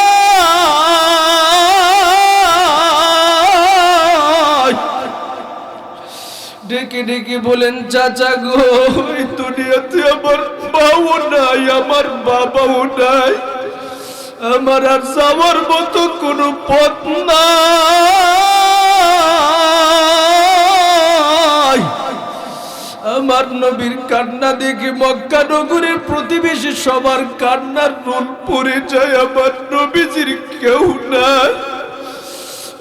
ডেকে ডেকে বলেন, চাচা গো, এই দুনিয়াতে আমার মাও নাই, আমার বাবাও নাই, আমার আর যাওয়ার মতো কোনো পথ নাই। আমার নবীর কান্না দেখে মক্কা নগরের প্রতিবেশী সবার কান্নার রোল পড়ে যায়। আমার নবীজির কেউ নাই।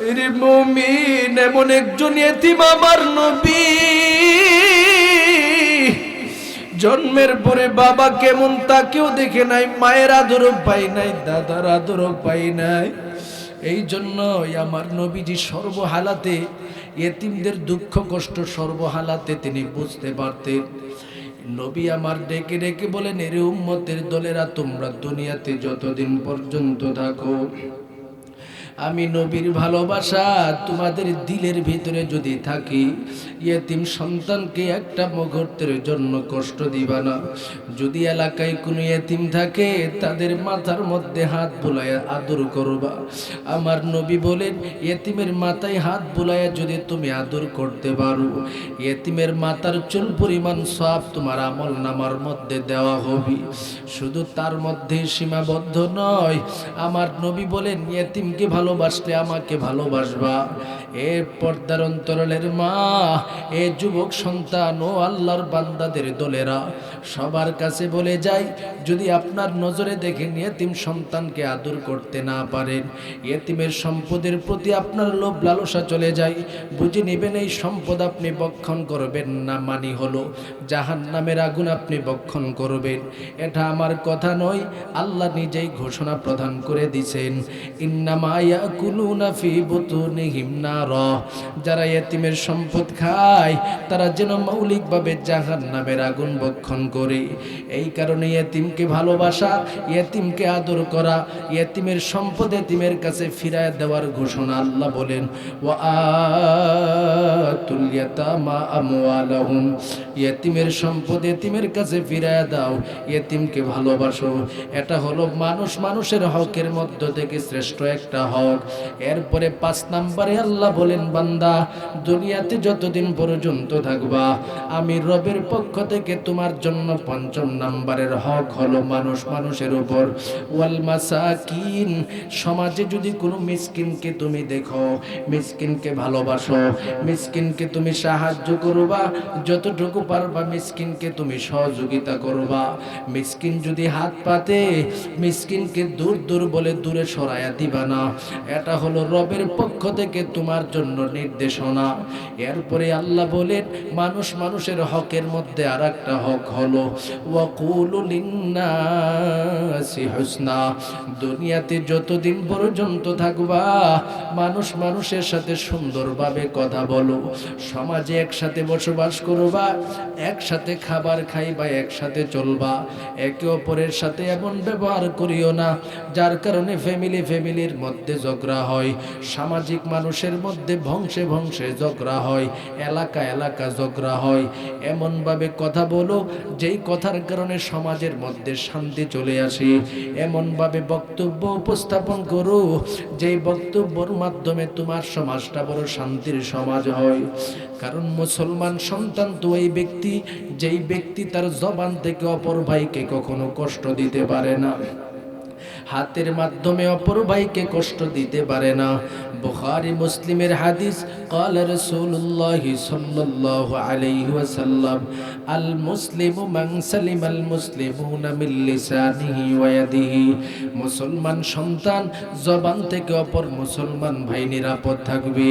এরে মুমিন, এমন একজন ইতিম আমার নবী, জন্মের পরে বাবা কেমন তাকেও দেখে নাই, মায়ের আদরও পাই নাই, দাদার আদরও পাই নাই। এই জন্যই আমার নবীজি সর্বহালাতে ইতিমদের দুঃখ কষ্ট সর্বহালাতে তিনি বুঝতে পারতেন। নবী আমার ডেকে ডেকে বলেন, এরে উম্মতের দলেরা, তোমরা দুনিয়াতে যতদিন পর্যন্ত থাকো, আমি নবীর ভালোবাসা তোমাদের দিলের ভিতরে যদি থাকি, ইয়েতিম সন্তানকে একটা মুহূর্তের জন্য কষ্ট দিবা না। যদি এলাকায় কোনো ইয়েতিম থাকে, তাদের মাথার মধ্যে হাত বুলাইয়া আদর করবা। আমার নবী বলেন, ইয়েতিমের মাথায় হাত বুলাইয়া যদি তুমি আদর করতে পারো, ইয়েতিমের মাথার চুল পরিমাণ সওয়াব তোমার আমল নামার মধ্যে দেওয়া হবে। শুধু তার মধ্যে সীমাবদ্ধ নয়, আমার নবী বলেন, ইয়েতিমকে ভালোবাসলে আমাকে ভালোবাসবা। এ পর্দার অন্তরালের মা, এ যুবক সন্তান ও আল্লাহর বান্দাদের দলেরা, সবার কাছে বলে যাই, যদি আপনার নজরে দেখেন ইয়েতিম সন্তানকে আদর করতে না পারেন, ইয়েতিমের সম্পদের প্রতি আপনার লোভ লালসা চলে যায়, বুঝে নেবেন এই সম্পদ আপনি ভক্ষণ করবেন না, মানি হলো জাহান্নামের আগুন আপনি ভক্ষণ করবেন। এটা আমার কথা নয়, আল্লাহ নিজেই ঘোষণা প্রদান করে দিয়েছেন, ইন্নামা ইয়াকুলুনা ফি বুতুনিহিম নার। যারা ইয়েতিমের সম্পদ খায়, তারা যেন মৌলিকভাবে জাহান্নামের আগুন ভক্ষণ করে। এই কারণে ইয়েতিমকে ভালোবাসা, ইয়েতিমকে আদর করা, ইয়েতিমের সম্পদ ইয়েতিমের কাছে ফিরায় দেওয়ার ঘোষণা আল্লাহ বলেন, ওয়া আতুল ইয়াতামা আমওয়ালাহুম, ইয়েতিমের সম্পদ ইয়েতিমের কাছে ফিরায় দাও, ইয়েতিমকে ভালোবাসো। এটা হলো মানুষের হকের মধ্য থেকে শ্রেষ্ঠ একটা হক। এরপরে 5 নম্বরে আল্লাহ বলেন, বান্দা, দুনিয়াতে যতদিন পর্যন্ত থাকবা, আমি রবের পক্ষ থেকে তোমার জন্য 5ম নম্বরের হক হলো মানুষের উপর। ওয়াল মাসাকিন, সমাজে যদি কোনো মিসকিনকে তুমি দেখো, মিসকিনকে ভালোবাসো, মিসকিনকে তুমি সাহায্য করবা, যতটুকু পারবা মিসকিনকে তুমি সহযোগিতা করবা। মিসকিন যদি হাত পাতে, মিসকিনকে দূর দূর বলে দূরে সরাইয়া দিবা না। এটা হলো রবের পক্ষ থেকে তোমার জন্য নির্দেশনা। এরপরে আল্লাহ বলেন, মানুষের হকের মধ্যে আরেকটা হক হলো ওয়াকুলু লিন্নাসি হুসনা। দুনিয়াতে যতদিন পর্যন্ত থাকবা, মানুষের সাথে সুন্দরভাবে কথা বলো, সমাজে একসাথে বসবাস করবা, একসাথে খাবার খাইবা, একসাথে চলবা। একে অপরের সাথে এমন ব্যবহার করিও না যার কারণে ফ্যামিলির মধ্যে ঝগড়া হয়, সামাজিক মানুষের মধ্যে বংশে ঝগড়া হয়, এলাকা ঝগড়া হয়। এমনভাবে কথা বলো যেই কথার কারণে সমাজের মধ্যে শান্তি চলে আসে। এমনভাবে বক্তব্য উপস্থাপন করো যেই বক্তব্যের মাধ্যমে তোমার সমাজটা বড় শান্তির সমাজ হয়। কারণ মুসলমান সন্তান তো এই ব্যক্তি, যেই ব্যক্তি তার জবান থেকে অপর ভাইকে কখনো কষ্ট দিতে পারে না। হাতের মাধ্যমে অপর ভাইকে কষ্ট দিতে পারে না। বুখারী মুসলিমের হাদিস, قال رسول الله صلى الله عليه وسلم المسلم من سلم المسلمون من لسانه ويده। মুসলমান সন্তান জবান থেকে অপর মুসলমান ভাই নিরাপদ থাকবে,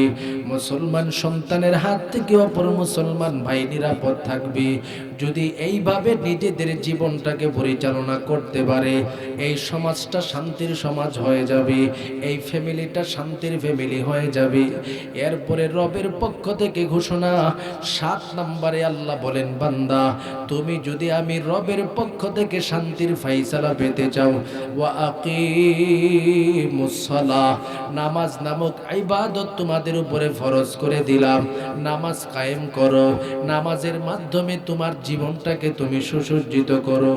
মুসলমান সন্তানের হাত থেকে অপর মুসলমান ভাই নিরাপদ থাকবে। যদি এইভাবে নিজেদের জীবনটাকে পরিচালনা করতে পারে, এই সমাজটা শান্তির সমাজ হয়ে যাবে, এই ফ্যামিলিটা শান্তির ফ্যামিলি হয়ে যাবে। এরপরে রবের পক্ষ থেকে ঘোষণা 7 নম্বরে আল্লাহ বলেন, বান্দা তুমি যদি আমি রবের পক্ষ থেকে শান্তির ফায়সালা পেতে চাও, ওয়া আকিমুস সালাহ, নামাজ নামক ইবাদত তোমাদের উপরে ফরজ করে দিলাম, নামাজ কায়েম করো। নামাজের মাধ্যমে তোমার জীবনটাকে তুমি সুসজ্জিত করো।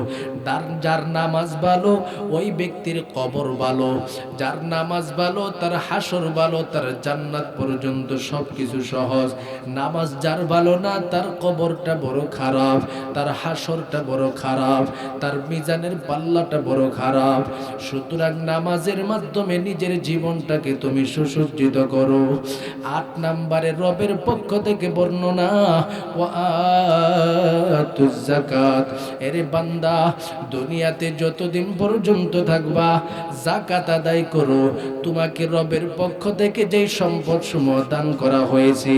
যার নামাজ ভালো ওই ব্যক্তির কবর ভালো, যার নামাজ ভালো তার হাসর ভালো, তার জান্নাত পর্যন্ত সবকিছু সহজ। নামাজ যার ভালো না তার কবরটা বড় খারাপ, তার হাসরটা বড় খারাপ, তার মিজানের পাল্লাটা বড় খারাপ। সুতরাং নামাজের মাধ্যমে নিজের জীবনটাকে তুমি সুসজ্জিত করো। 8 নম্বরে রবের পক্ষ থেকে বর্ণনা, ওয়া আতুজ যাকাত, এরে বান্দা দুনিয়াতে যতদিন পর্যন্ত থাকবা যাকাত আদায় করো। তোমাকে রবের পক্ষ থেকে যেই সম্পদ সমূহ দান করা হয়েছে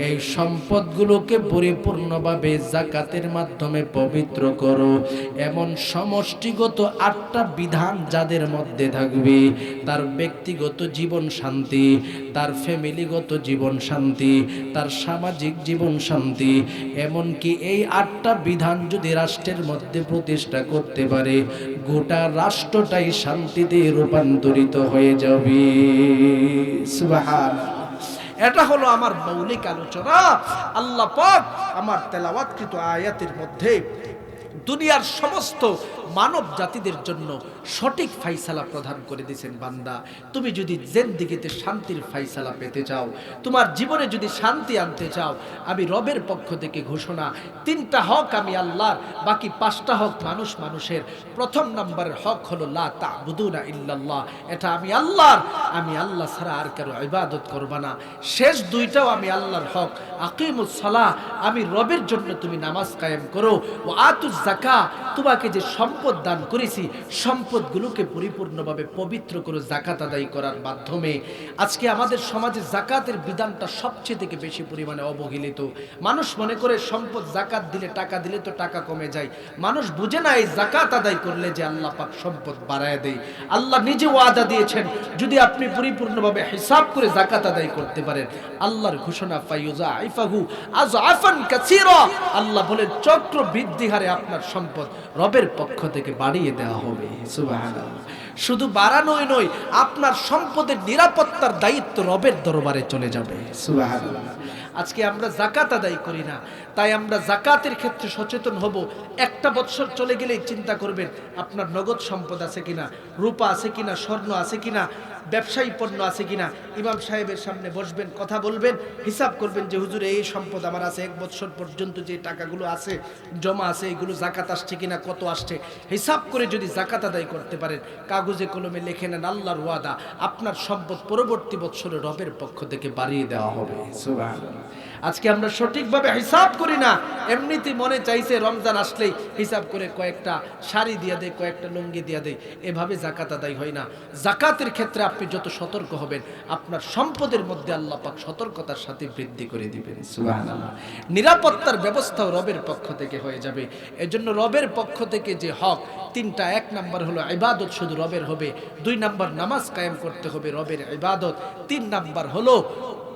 এই সম্পদগুলোকে পরিপূর্ণভাবে যাকাতের মাধ্যমে পবিত্র করো। এমন সমষ্টিগত 8টা বিধান যাদের মধ্যে থাকবে তার ব্যক্তিগত জীবন শান্তি, তার ফ্যামিলিগত জীবন শান্তি, তার সামাজিক জীবন শান্তি। এমনকি এই 8টা বিধান যদি রাষ্ট্রের মধ্যে প্রতিষ্ঠা করতে পারে গোটা রাষ্ট্রটাই শান্তিতে রূপান্তরিত হয়ে যাবে। সুবহানাল্লাহ। এটা হলো আমার মৌলিক আলোচনা। আল্লাহ পাক আমার তেলাওয়াতকৃত আয়াতের মধ্যে দুনিয়ার সমস্ত মানব জাতিদের জন্য সঠিক ফাইসালা প্রদান করে দিয়েছেন। বান্দা তুমি যদি জিন্দেগিতে শান্তির ফাইসালা পেতে চাও, তোমার জীবনে যদি শান্তি আনতে চাও, আমি রবের পক্ষ থেকে ঘোষণা 3টা হক আমি আল্লাহর, বাকি 5টা হক মানুষের। প্রথম নম্বরের হক হলো লা তা'বুদুনা ইল্লাল্লাহ, এটা আমি আল্লাহর, আমি আল্লাহ ছাড়া আর কারো ইবাদত করবা না। শেষ 2টাও আমি আল্লাহর হক, আকিমুস সালাহ, আমি রবের জন্য তুমি নামাজ কায়েম করো, ও আতুজ যাকাত, তোমাকে যে সম্পদ দান করেছি সম্পদগুলোকে পরিপূর্ণভাবে পবিত্র করে যাকাত আদায় করার মাধ্যমে। আজকে আমাদের সমাজে যাকাতের বিধানটা সবচেয়ে থেকে বেশি পরিমাণে অবহেলিত। মানুষ মনে করে সম্পদ যাকাত দিলে, টাকা দিলে তো টাকা কমে যায়। মানুষ বুঝে না এই যাকাত আদায় করলে যে আল্লাহ পাক সম্পদ বাড়ায় দেয়। আল্লাহ নিজে ওয়াদা দিয়েছেন যদি আপনি পরিপূর্ণভাবে হিসাব করে যাকাত আদায় করতে পারেন, আল্লাহর ঘোষণা ফায়ুযাইফাহু আযআফান কাসীরা, আল্লাহ বলেন চক্র বৃদ্ধি হারে আপনার সম্পদ রবের পক্ষ থেকে বাড়িয়ে দেওয়া হবে। সুবহানাল্লাহ। শুধু বাড়ানোই নয়, আপনার সম্পদের নিরাপত্তার দায়িত্ব রবের দরবারে চলে যাবে। সুবহানাল্লাহ। আজকে আমরা যাকাত আদায় করি না, তাই আমরা যাকাতের ক্ষেত্রে সচেতন হব। একটা বছর চলে গেলেই চিন্তা করবেন আপনার নগদ সম্পদ আছে কিনা, রূপা আছে কিনা, স্বর্ণ আছে কিনা, ব্যবসায়ী পণ্য আছে কিনা। ইমাম সাহেবের সামনে বসবেন, কথা বলবেন, হিসাব করবেন যে হুজুর এই সম্পদ আমার আছে, 1 বছর পর্যন্ত যে টাকাগুলো আছে জমা আছে এগুলো যাকাত আসছে কিনা, কত আসছে, হিসাব করে যদি যাকাত আদায় করতে পারেন, কাগজে কলমে লিখে নেন, আল্লাহর ওয়াদা আপনার সম্পদ পরবর্তী বছরে রবের পক্ষ থেকে বাড়িয়ে দেওয়া হবে। সুবহানাল্লাহ। আজকে আমরা সঠিকভাবে হিসাব করি না, এমনিতে মনে চাইছে রমজান আসলেই হিসাব করে কয়েকটা শাড়ি দিয়ে দেয়, কয়েকটা লুঙ্গি দিয়ে দেয়, এভাবে যাকাত আদায় হয় না। যাকাতের ক্ষেত্রে আপনি যত সতর্ক হবেন আপনার সম্পদের মধ্যে আল্লাহ পাক সতর্কতার সাথে বৃদ্ধি করে দিবেন। সুবহানাল্লাহ। নিরাপত্তার ব্যবস্থাও রবের পক্ষ থেকে হয়ে যাবে। এজন্য রবের পক্ষ থেকে যে হক 3টা, 1 নম্বর হলো ইবাদত শুধু রবের হবে, 2 নম্বর নামাজ কায়েম করতে হবে রবের ইবাদত, 3 নম্বর হলো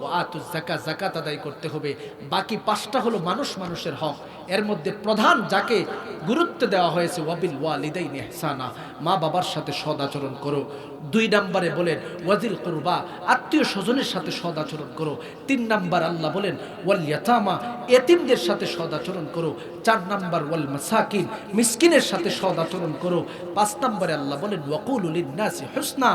ওয়াতুজ যাকাত, যাকাত আদায় করতে হবে। বাকি 5টা হলো মানুষের হক। এর মধ্যে প্রধান যাকে গুরুত্ব দেওয়া হয়েছে ওয়াবিল ওয়ালিদাইনি ইহসানা, মা বাবার সাথে সদাচরণ করো। 2 নম্বরে বলেন ওয়াজিল কুরবা, আত্মীয় স্বজনের সাথে সদাচরণ করো। 3 নম্বর আল্লাহ বলেন ওয়াল ইয়াতামা, এতিমদের সাথে সদাচরণ করো। 4 নম্বর ওয়াল মাসাকিন, মিসকিনের সাথে সদাচরণ করো। 5 নম্বরে আল্লাহ বলেন ওয়াকুলু লিন-নাসি হুসনা,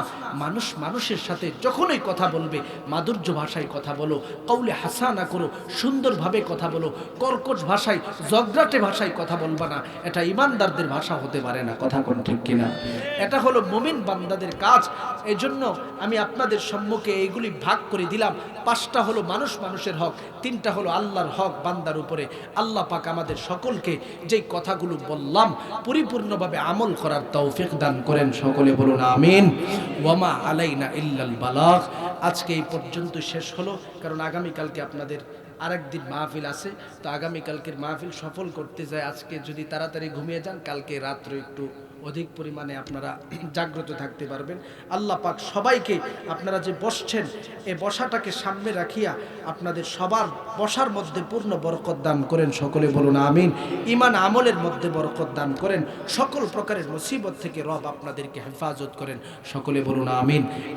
মানুষের সাথে যখনই কথা বলবে মাধুর্য ভাষায় কথা বলো, কওলে হাসানা করো, সুন্দরভাবে কথা বলো, কর্কশ ভাষায় জগরাটে ভাষায় কথা বলবা না, এটা ইমানদারদের ভাষা হতে পারে না। কথা কোন ঠিক কিনা? এটা হলো মুমিন বান্দাদের কাজ। এই জন্য আমি আপনাদের সম্মুখে এইগুলি ভাগ করে দিলাম। 5টা হলো মানুষের হক, 3টা হলো আল্লাহর হক বান্দার উপরে। আল্লাহ পাক আমাদের সকলকে যেই কথাগুলো বললাম পরিপূর্ণভাবে আমল করার তৌফিক দান করেন। সকলে বলুন আমিন। ওয়ামা আলাইনা ইল্লাল বালাগ। আজকে এই পর্যন্ত শেষ হলো, কারণ আগামীকালকে আপনাদের আরেকদিন মাহফিল আছে। তো আগামীকালকের মাহফিল সফল করতে যায় আজকে যদি তাড়াতাড়ি ঘুমিয়ে যান, কালকে রাত্রে একটু অধিক পরিমাণে আপনারা জাগ্রত থাকতে পারবেন। আল্লাহ পাক সবাইকে, আপনারা যে বসছেন এই বসাটাকে সামনে রাখিয়া আপনাদের সবার বসার মধ্যে পূর্ণ বরকত দান করেন। সকলে বলুন আমিন। ঈমান আমলের মধ্যে বরকত দান করেন। সকল প্রকারের মুসিবত থেকে রব আপনাদেরকে হেফাজত করেন। সকলে বলুন আমিন।